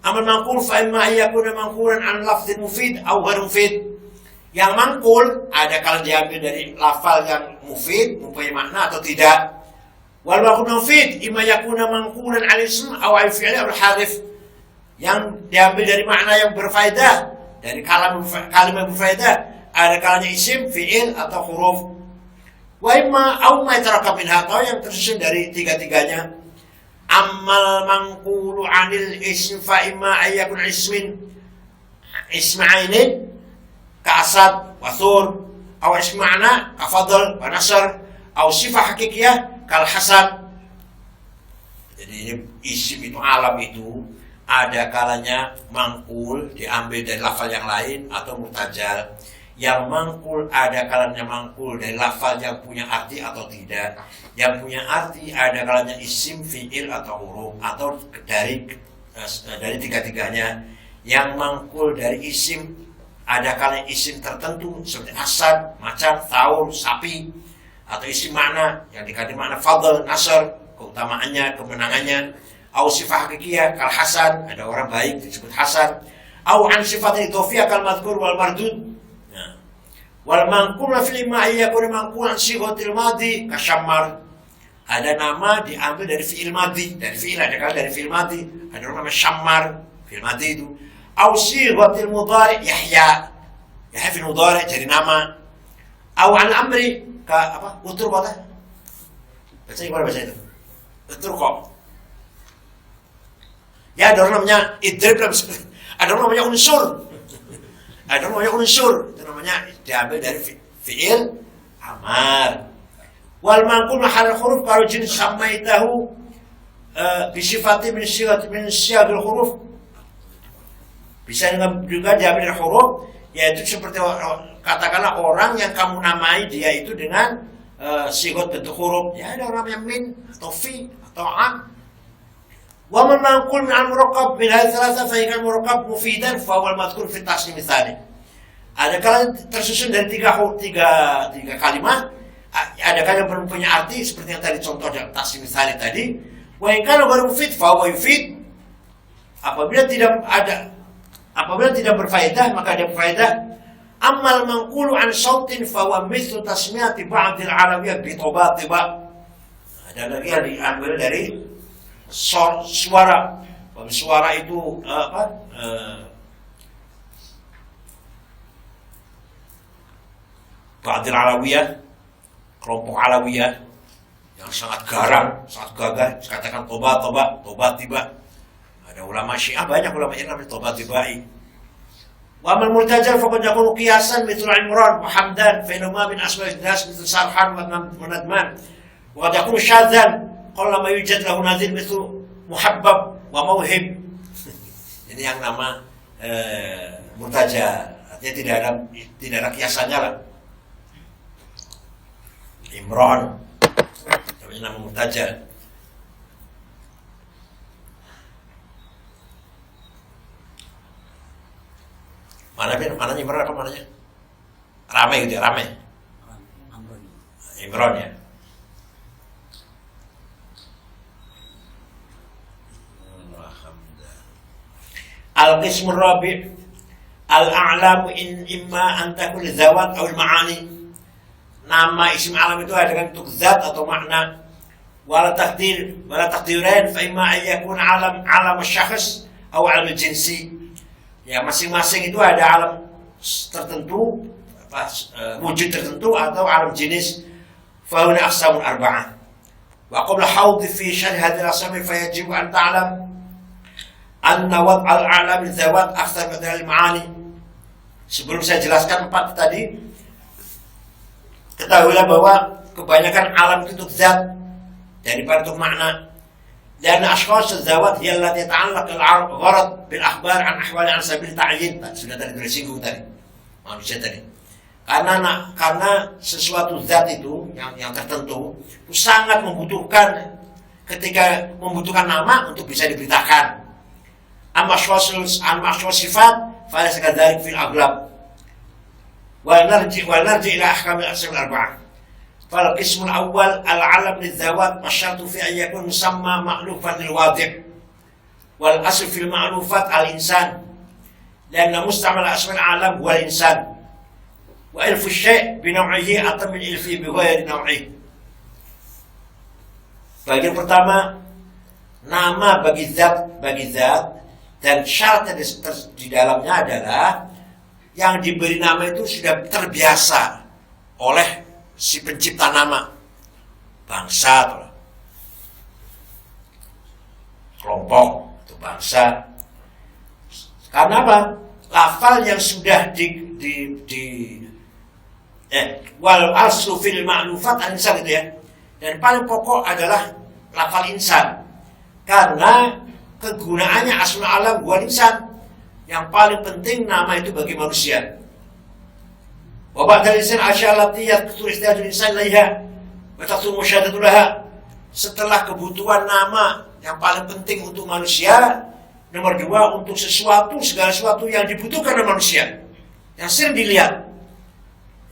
S1: Amal manqul fa imma yakuna manqulan an lafdhin mufid aw ghairu mufid. Yang mangkul ada kalau diambil dari lafal yang mufid, mempunyai makna atau tidak. Wal maqul mufid imma yakuna mangkulan al ism aw al fi'l aw al harif. Yang diambil dari makna yang berfaedah, dari kalimat berfaedah, ada kalanya isim, fi'il atau huruf. Wa imma aw ma yatarakab min atau yang tersusun dari tiga-tiganya. Ammal manqulu anil ism fa imma ayyakun ismin. isma'ainin ka'asad wa thur, atau isma'na kafadl wa nasr, atau sifat hakikiyah kal hasan. Jadi ini isim itu, alam itu ada kalanya mangkul diambil dari lafal yang lain atau mutajal. Yang mangkul ada kalanya mangkul dari lafal yang punya arti atau tidak. Yang punya arti ada kalanya isim, fi'il atau huruf atau dari tiga-tiganya. Yang mangkul dari isim ada kalanya isim tertentu seperti asad, macan, taur, sapi, atau isim makna yang dikandung makna fadl, nasr, keutamaannya, kemenangannya. Au sifat hakikiyah kal hasan, ada orang baik disebut hasan. Au an sifat idhofiyah kal madhkur wal mardud. Wal manqul fil ma yakun manqulan sighatil madhi kasyammar. Ada nama diambil dari fi'il madhi, dari fi'il ada kan dari fi'il madhi, ada nama syammar fi'il madhi itu. Au sighatil mudhari yahya. Yahya fi'il mudhari jadi nama. Au an amri ka apa? Utur kata. Baca gimana baca itu? Utur kok. Ya ada orang namanya idrib, ada orang namanya unsur. Ada namanya unsur, itu namanya diambil dari fi'il amar. Wal manqul mahal huruf kalau jenis samaitahu bisifati min siyagil huruf. Bisa juga diambil dari huruf, yaitu seperti katakanlah orang yang kamu namai dia itu dengan sigot bentuk huruf. Ya ada orang namanya min atau fi atau an. Wa man manqul min al-murakkab min hadhihi thalatha fa in al-murakkab mufidan fa huwa al-madhkur fi at-tasnim ats-tsani. Ada kalian tersusun dari tiga kalimat, ada kalian punya arti seperti yang tadi contoh dalam tasnim ats-tsani tadi. Wa in kana ghairu mufid fa huwa yufid. Apabila tidak berfaedah maka dia berfaedah. Ammal manqulu an sautin fa huwa mithlu tasmiyati ba'd al-arabiyyah bi tibatiba. Ada lagi yang diambil dari suara. Suara itu apa? Ba'dil Alawiyah, kelompok Alawiyah yang sangat garang, sangat gagah, katakan tobat tiba. Ada ulama Syiah, banyak ulama yang namanya tobat tibai. Wa man murtajal faqad yakunu qiyasan mithlu Imran wa Hamdan fenomena min asma'id nas mithlu Sarhan wa Nadman. Wa qad yakunu syadzan qalla ma yujad lahu nadhir mithlu Muhabbab wa Mauhib. Ini yang nama murtajal, artinya tidak ada kiasannya lah. Imran namanya nama murtajal. Mana Imran apa mananya? Ramai gitu ya, ramai. Imran ya. Al-qismur rabi' al-a'lam in imma an takun zawat atau ma'ani. Nama isim alam itu ada dengan bentuk zat atau makna. Wala taqdirain fa imma an yakun alam syakhs atau alam jinsi. Ya masing-masing itu ada alam tertentu, wujud tertentu atau alam jenis. Fa huna aqsamun arba'ah. Wa qabla hawd fi syarh hadhihi al-aqsam fa yajib an ta'lam anna wad' al-a'lam zawat akthar min al-ma'ani. Sebelum saya jelaskan 4 tadi, ketahuilah bahwa kebanyakan alam itu zat daripada itu makna. Dan ashkhas zawat hiya allati ta'allaq al-gharad bil akhbar an ahwal an sabil ta'yin. Sudah tadi disinggung tadi. Manusia tadi. Karena sesuatu zat itu yang tertentu itu sangat membutuhkan, ketika membutuhkan nama untuk bisa diberitakan. Amma ashkhas sifat fa laysa kadzalik fil aghlab. Wa narji ila ahkam al-aqsam al-arba'ah. Fal qism al-awwal al-'alam lidh-dhawat wasyartu fi an yakun musamma ma'lufan lil-wadi'. Wal asl fil ma'lufat al-insan. Lianna mustamal asma al-'alam huwa al-insan. Wa ilfu asy-syai' bi naw'ihi atam min ilfi bi ghairi naw'ihi. Bagian pertama, nama bagi zat dan syarat di dalamnya adalah yang diberi nama itu sudah terbiasa oleh si pencipta nama, bangsa atau kelompok atau bangsa. Karena apa? lafal yang sudah wal aslu fil ma'lufat al-insan gitu ya. Dan paling pokok adalah lafal insan. Karena kegunaannya asma alam wal insan. Yang paling penting nama itu bagi manusia. Wa ba'dal insan asyalati yaqtur istidadul insan laiha wa taqtur musyahadatu laha. Setelah kebutuhan nama yang paling penting untuk manusia, nomor 2 untuk segala sesuatu yang dibutuhkan oleh manusia, yang sering dilihat.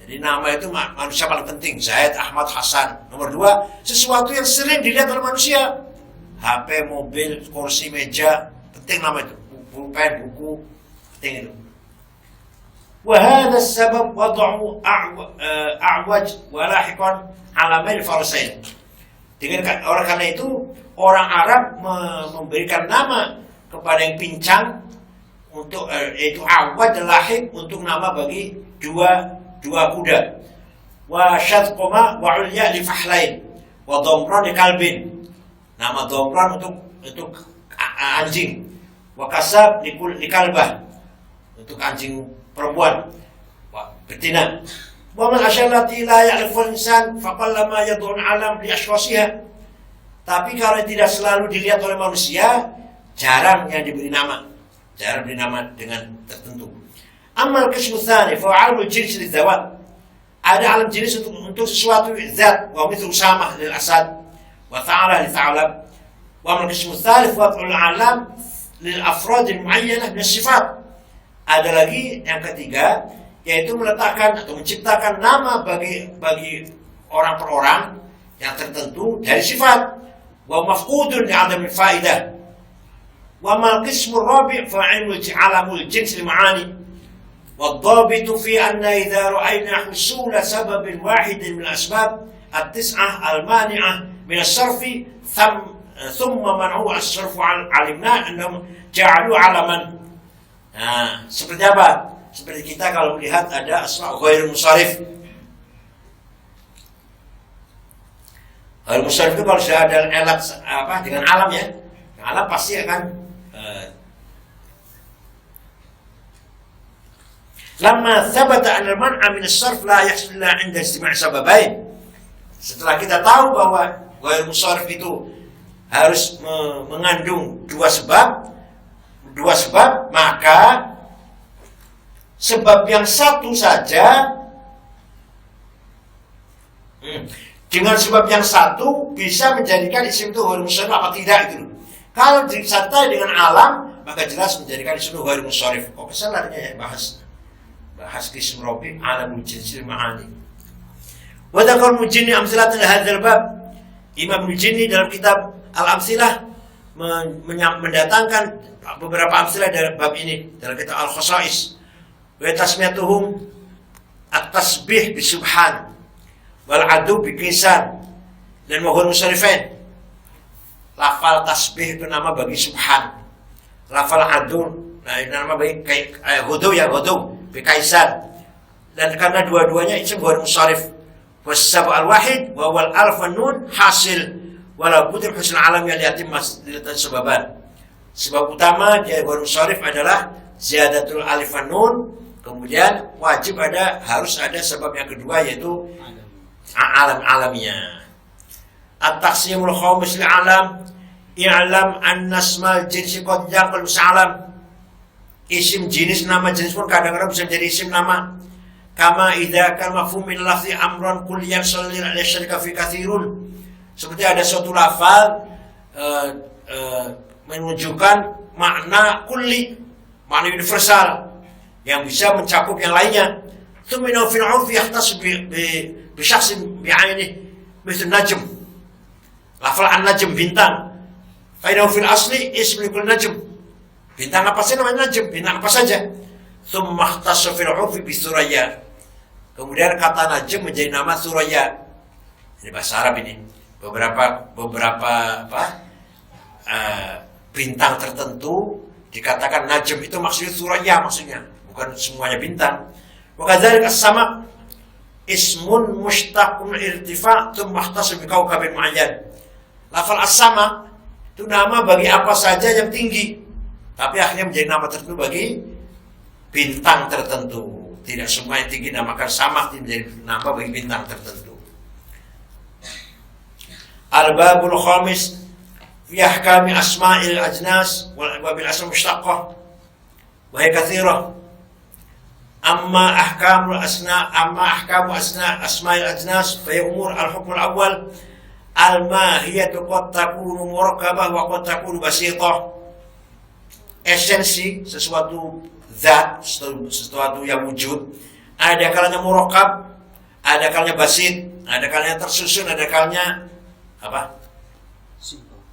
S1: Jadi nama itu manusia paling penting, Zaid, Ahmad, Hasan. Nomor 2, sesuatu yang sering dilihat oleh manusia, HP, mobil, kursi, meja, penting nama itu. Pulpen, buku, penting itu. Wahada sebab wad'u a'waj walahiqan alamain farasain. Oleh karena itu orang Arab memberikan nama kepada yang pincang untuk yaitu awad dan lahik untuk nama bagi dua kuda. Wa syadquma wa ulya li fahlain wa dhamran li kalbin. Nama dhamran untuk anjing. Wa kasab li kalbah untuk anjing perempuan. Betina. Wa man asyallati la ya'riful insan faqallama yad'un alam li ashwasiha. Tapi kalau tidak selalu dilihat oleh manusia, jarang yang diberi nama. Jarang diberi nama dengan tertentu. Amal qismu tsani fa alamul jins lidzawat. Ada alam jenis untuk sesuatu zat, wa mithlu samah lil asad wa ta'ala li ta'alab. Wa amal qismu tsalits wa alam lil afrad al muayyanah min sifat. Ada lagi yang ketiga, yaitu meletakkan atau menciptakan nama bagi orang per orang yang tertentu dari sifat. Wa mafqudun li 'adami faidah. Wa mal qismu rabi' fa 'alamul jins li ma'ani. والضابط في أن إذا رأينا حصول سبب واحد من الأسباب التسعة المانعة من الصرف ثم منعوا الصرف علمنا أنهم جعلوا علما. Nah, seperti apa? Seperti kita kalau melihat ada asma ghair musharif. Ghair musharif itu kalau sudah ada elat dengan alam ya. Alam pasti akan Lama thabata an al-man'a min as-sarf la yahsul illa 'inda istima' sababain. Setelah kita tahu bahwa ghair musharif itu harus mengandung dua sebab, maka sebab yang satu saja dengan sebab yang satu bisa menjadikan isim itu ghair musharif apa tidak gitu. Kalau disertai dengan alam, maka jelas menjadikan isim itu ghair musharif. Kok kesalahnya ya bahas qism rabi' alamul jinsil ma'ani. Wa dzakar mujinni amsalatan hadzal bab. Imam Mujinni dalam kitab Al-Amsilah mendatangkan beberapa amsilah dari bab ini dalam kitab Al-Khasa'is. Wa tasmiyatuhum at-tasbih bi subhan wal adu bi qisan dan mahul musarifain. Lafal tasbih itu nama bagi subhan. Lafal adu nama bagi hudu ya hudu bikaisan. Dan karena dua-duanya isim ghair musharif. Wasab al-wahid wa wal alf wan nun hasil wala budul husn alam yang yatim maslatan sebaban. Sebab utama dia ghair musharif adalah ziyadatul alif wan nun, kemudian wajib harus ada sebab yang kedua yaitu alam alamiah. At-taqsimul khamis li alam i'lam anna ismal jinsi qad yanqal musalam. Isim jenis nama jenis pun kadang-kadang bisa menjadi isim nama. Kama idza kan mafhum min lafzi amran kulliyan sallir ala syarika fi katsirun. Seperti ada suatu lafal menunjukkan makna kulli, makna universal yang bisa mencakup yang lainnya. Tuminu fil 'urf yahtas bi syakhsin bi'ainihi mithl najm. Lafal an-najm bintang. Fa innahu fil asli ismu kulli najm. Bintang apa saja namanya najm, bintang apa saja. Tsumma ikhtassa fil 'urfi bi suraya. Kemudian kata najm menjadi nama suraya. Ini bahasa Arab ini. Beberapa bintang tertentu dikatakan najm itu maksudnya suraya maksudnya, bukan semuanya bintang. Wa kadzalika as-sama' ismun mushtaqun irtifa' tsumma ikhtassa bi kawkabin mu'ayyan. Lafal as-sama' itu nama bagi apa saja yang tinggi, tapi akhirnya menjadi nama tertentu bagi bintang tertentu. Tidak semua yang tinggi dinamakan samak menjadi nama bagi bintang tertentu. Al-babul khamis fi ahkami asma'il ajnas wa bil asma mushtaqqah wa hiya katsirah. Amma ahkamu asma'il ajnas fa hiya umur al-hukm al-awwal al-mahiyatu qad takunu murakkabah wa qad takunu basithah. Esensi sesuatu zat, sesuatu yang wujud, ada kalanya murakkab, ada kalanya basit, ada kalanya tersusun, ada kalanya apa?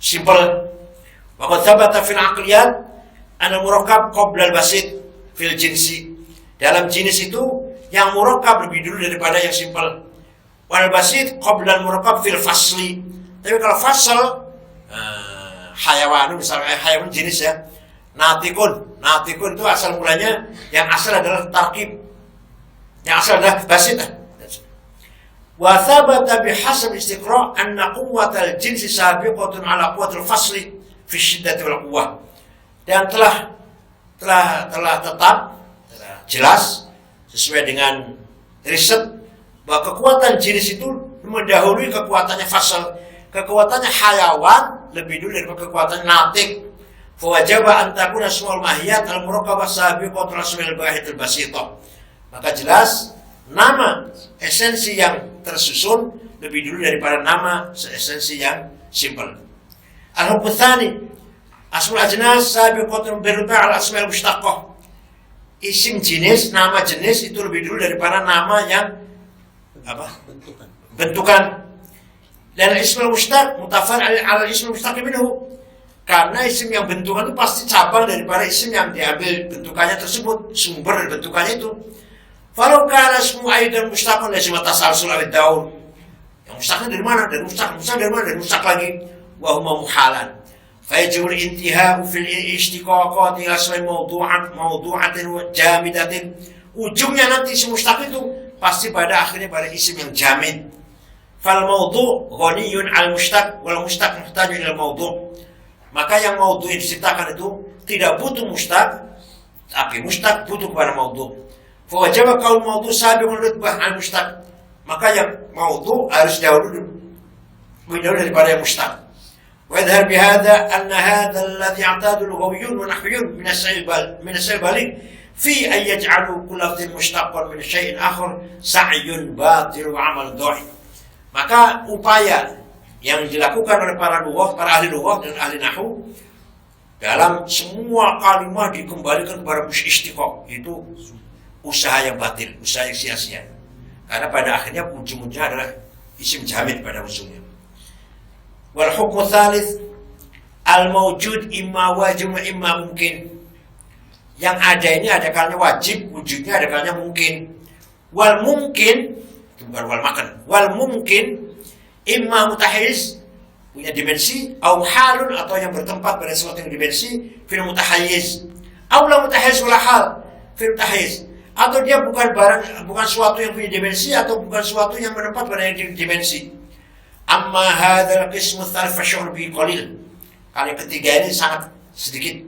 S1: Simple. Wa qad thabata fil aqliyat anna murakkab qabla al-basit fil jinsi. Dalam jenis itu yang murakkab lebih dulu daripada yang simple. Wal basit qabla al-murakkab fil fasli. Tapi kalau fasal hayawan, misalnya hayawan jenis ya, natikun itu asal mulanya yang asal adalah tarkib, yang asal adalah basit. Wa thabata bihasab istiqra' anna quwwatal jinsi sabiqatun ala quwwatil fasli fi syiddati wal quwwah. Dan telah tetap jelas sesuai dengan riset bahwa kekuatan jenis itu mendahului kekuatannya fasal. Kekuatannya hayawan lebih dulu daripada kekuatan natik. Fawajaba an takuna asmaul mahiyat al-murakkabah sabiqatul asmail bahitul basithah. Maka jelas nama esensi yang tersusun lebih dulu daripada nama esensi yang simple. Al-hukm tsani asmaul ajnas sabiqatun birruba' al-asmail mushtaqqah. Isim jenis, nama jenis itu lebih dulu daripada nama yang apa? Bentukan. Dan ismul mustaq mutafar ala ismul mustaq minhu. Karena isim yang bentukan itu pasti cabang daripada isim yang diambil bentukannya tersebut, sumber dari bentukannya itu. Falau kana ismu aidan mustaqan lazim tasalsul awid daur. Yang mustaqnya dari mana? Dari mustaq dari mana? Dari mustaq lagi. Wa huma muhalan. Fayajul intihau fil ishtiqaqati asma mawdu'atin wa jamidatin. Ujungnya nanti isim mustaq itu pasti pada akhirnya pada isim yang jamid. Fal mawdu' ghaniyun al mustaq wal mustaq muhtajun ila mawdu'. Maka yang mawdu' yang diciptakan itu tidak butuh mustaq, tapi mustaq butuh kepada mawdu'. Fa wajaba qaul mawdu' sabiqun rutbah al mustaq. Maka yang mawdu' harus dahulu daripada yang mustaq. Wa yadhhar bihadza anna hadza alladhi i'tadu al-lughawiyun wa nahwiyun min as-sayl baligh fi an yaj'alu kull lafdhin mushtaqqan min shay'in akhar sa'yun batil wa 'amal dha'i. Maka upaya yang dilakukan oleh para ahli lughah dan ahli nahwu dalam semua kalimat dikembalikan kepada istiqaq, itu usaha yang batil, usaha yang sia-sia. Karena pada akhirnya ujung-ujungnya adalah isim jamid pada ujungnya. Wal hukmu tsalits al-mawjud imma wajib wa imma mungkin. Yang ada ini ada kalanya wajib, wujudnya ada kalanya mungkin. Wal mungkin bukan wal makan. Wal mungkin imma mutahayyiz, punya dimensi, au halun, atau yang bertempat pada sesuatu yang dimensi, fil mutahayyiz. Au la mutahayyiz wala hal fil mutahayyiz. Atau dia bukan suatu yang punya dimensi atau bukan suatu yang bertempat pada yang dimensi. Amma hadzal qismu tsalits fa syu'ur bi qalil. Kali ketiga ini sangat sedikit.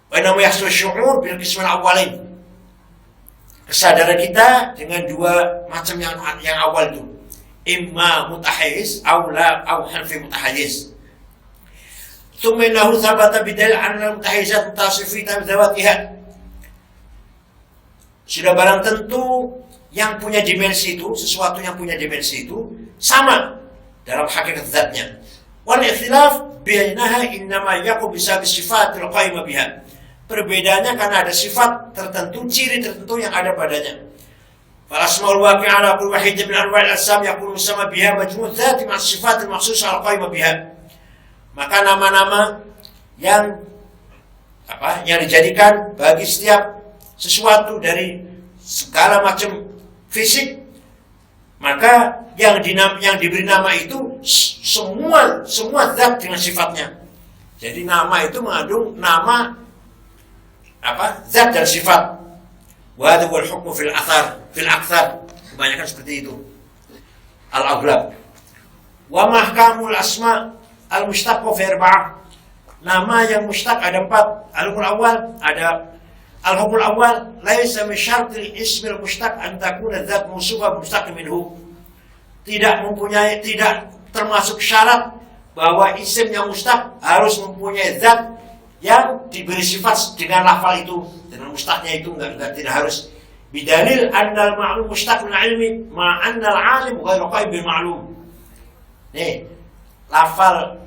S1: Wa inna yahsul syu'ur bil qism al-awwalain. Kesadaran kita dengan dua macam yang awal itu. Imma mutahayyiz aw halfi mutahayyiz. Tsumma innahu thabata bidal anna al-mutahayyizat mutasifatan bi dzawatiha. Sudah barang tentu yang punya dimensi itu, sesuatu yang punya dimensi itu sama dalam hakikat zatnya. Wal ikhtilaf bainaha innama yaqu bisabab sifatil qaimah biha. Perbedaannya karena ada sifat tertentu, ciri tertentu yang ada padanya. Fal asmaul waqi'a ala kulli wahid min anwa'il asam yakunu sama biha majmu' dzati ma' sifatil makhsusah al-qaimah biha. Maka nama-nama yang dijadikan bagi setiap sesuatu dari segala macam fisik, maka yang diberi nama itu semua zat dengan sifatnya. Jadi nama itu mengandung nama zat dan sifat. Wa hadha wal hukmu fil akthar. Kebanyakan seperti itu. Al-aghlab. Wa mahkamul asma al-mushtaq fi arba'ah. Nama yang mushtaq ada 4. Al-awwal ada Al-hukmul awal laisa min syartil ismil mushtaq an takuna dzat mawsufah mushtaq minhu. Tidak termasuk syarat bahwa isim yang mushtaq harus mempunyai zat yang diberi sifat dengan lafal itu, dengan mushtaqnya itu tidak harus. Bidalil annal ma'lum mushtaq min ilmi ma annal alim ghairu qaib bil ma'lum. Nih, lafal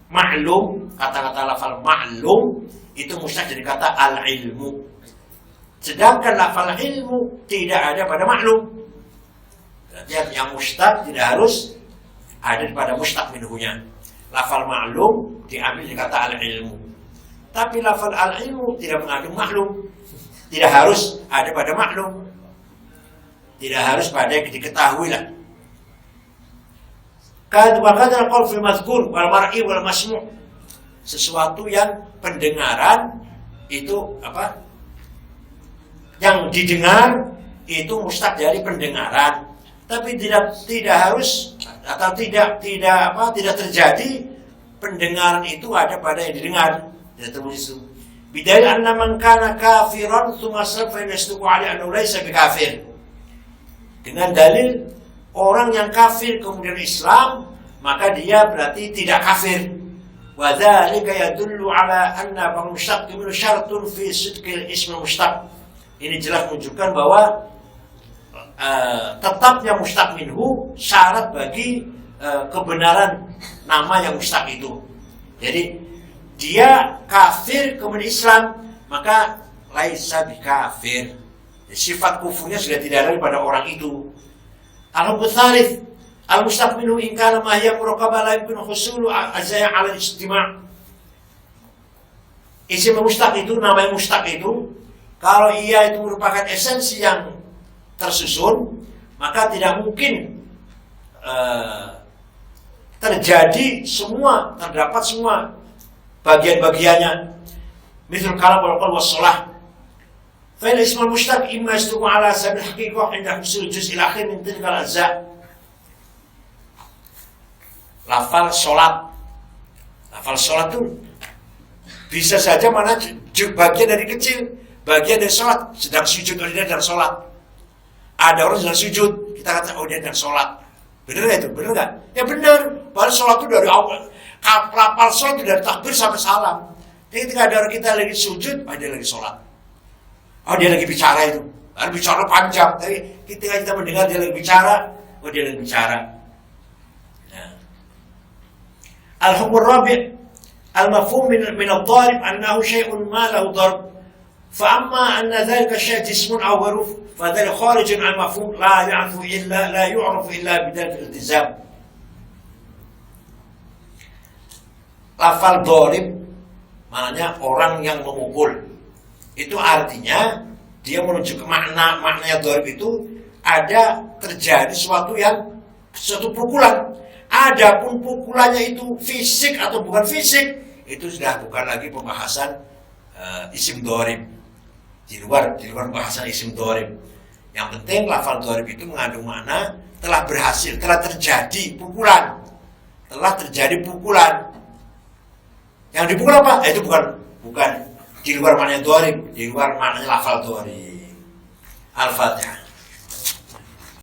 S1: ma'lum, kata-kata lafal ma'lum itu mushtaq dari kata al-ilmu. Sedangkan lafal ilmu tidak ada pada ma'lum. Berarti yang mushtaq tidak harus ada pada mushtaq minhunya. Lafal ma'lum diambil dari kata al-ilmu. Tapi lafal al-ilmu tidak mengandung ma'lum. Tidak harus ada pada ma'lum. Tidak harus pada yang diketahui lah. Kadang-kadang qaul fil mazkur wal mar'i wal masmu'. Sesuatu yang pendengaran itu apa? Yang didengar itu mushtaq dari pendengaran. Tapi tidak harus atau tidak terjadi pendengaran itu ada pada yang didengar. Tidak tertulis itu. Bidalil anna man kana kafiran tsumma safa yasduqu alaihi annahu laysa bikafir. Dengan dalil orang yang kafir kemudian Islam, maka dia berarti tidak kafir. Wa dzalika yadullu ala anna mushtaq min syartun fi sidqil ism mushtaq. Ini jelas menunjukkan bahwa tetapnya mushtaq minhu syarat bagi kebenaran nama yang mushtaq itu. Jadi dia kafir kemudian Islam, maka laisa bikafir. Sifat kufurnya sudah tidak ada pada orang itu. Al-hukm tsalits al-mushtaq minhu in kana ma hiya muraqabah la yumkin husulu azaya 'ala al-ijtima'. Isim mushtaq itu, nama mushtaq itu, kalau ia itu merupakan esensi yang tersusun, maka tidak mungkin terjadi terdapat semua bagian-bagiannya. Misal kalam wal qaul was shalah. Fa ismul mushtaq imma yasduqu ala sabil haqiqah inda husul juz' al-akhir min tilka al-ajza'. Lafal salat. Lafal salat itu bisa saja mana bagian dari kecil, bagian dari salat, sedang sujud dia dan salat. Ada orang sedang sujud, kita kata oh dia dan salat. Benar itu? Benar enggak? Ya benar. Padahal salat itu dari awal. Lafal salat itu dari takbir sampai salam. Jadi ketika ada orang kita lagi sujud, dia lagi salat. Oh dia lagi bicara itu. Lalu bicara panjang. Tapi ketika kita mendengar dia lagi bicara, oh dia lagi bicara. Nah. Al-hukm rabi' al-mafhum min ad-darib annahu syai'un ma lahu darb. Fa amma anna dhalika syai' jismun aw huruf fa dhalika kharijun al-mafhum la yu'rafu illa bidhalika al-iltizam. Lafal darib maknanya orang yang memukul. Itu artinya dia menunjuk ke maknanya darib itu ada terjadi suatu pukulan. Adapun pukulannya itu fisik atau bukan fisik, itu sudah bukan lagi pembahasan isim darib. Di luar pembahasan isim darib. Yang penting lafal darib itu mengandung makna telah terjadi pukulan. Telah terjadi pukulan. Yang dipukul apa? Itu bukan di luar maknanya darib, di luar maknanya lafal darib. Al-Fatihah.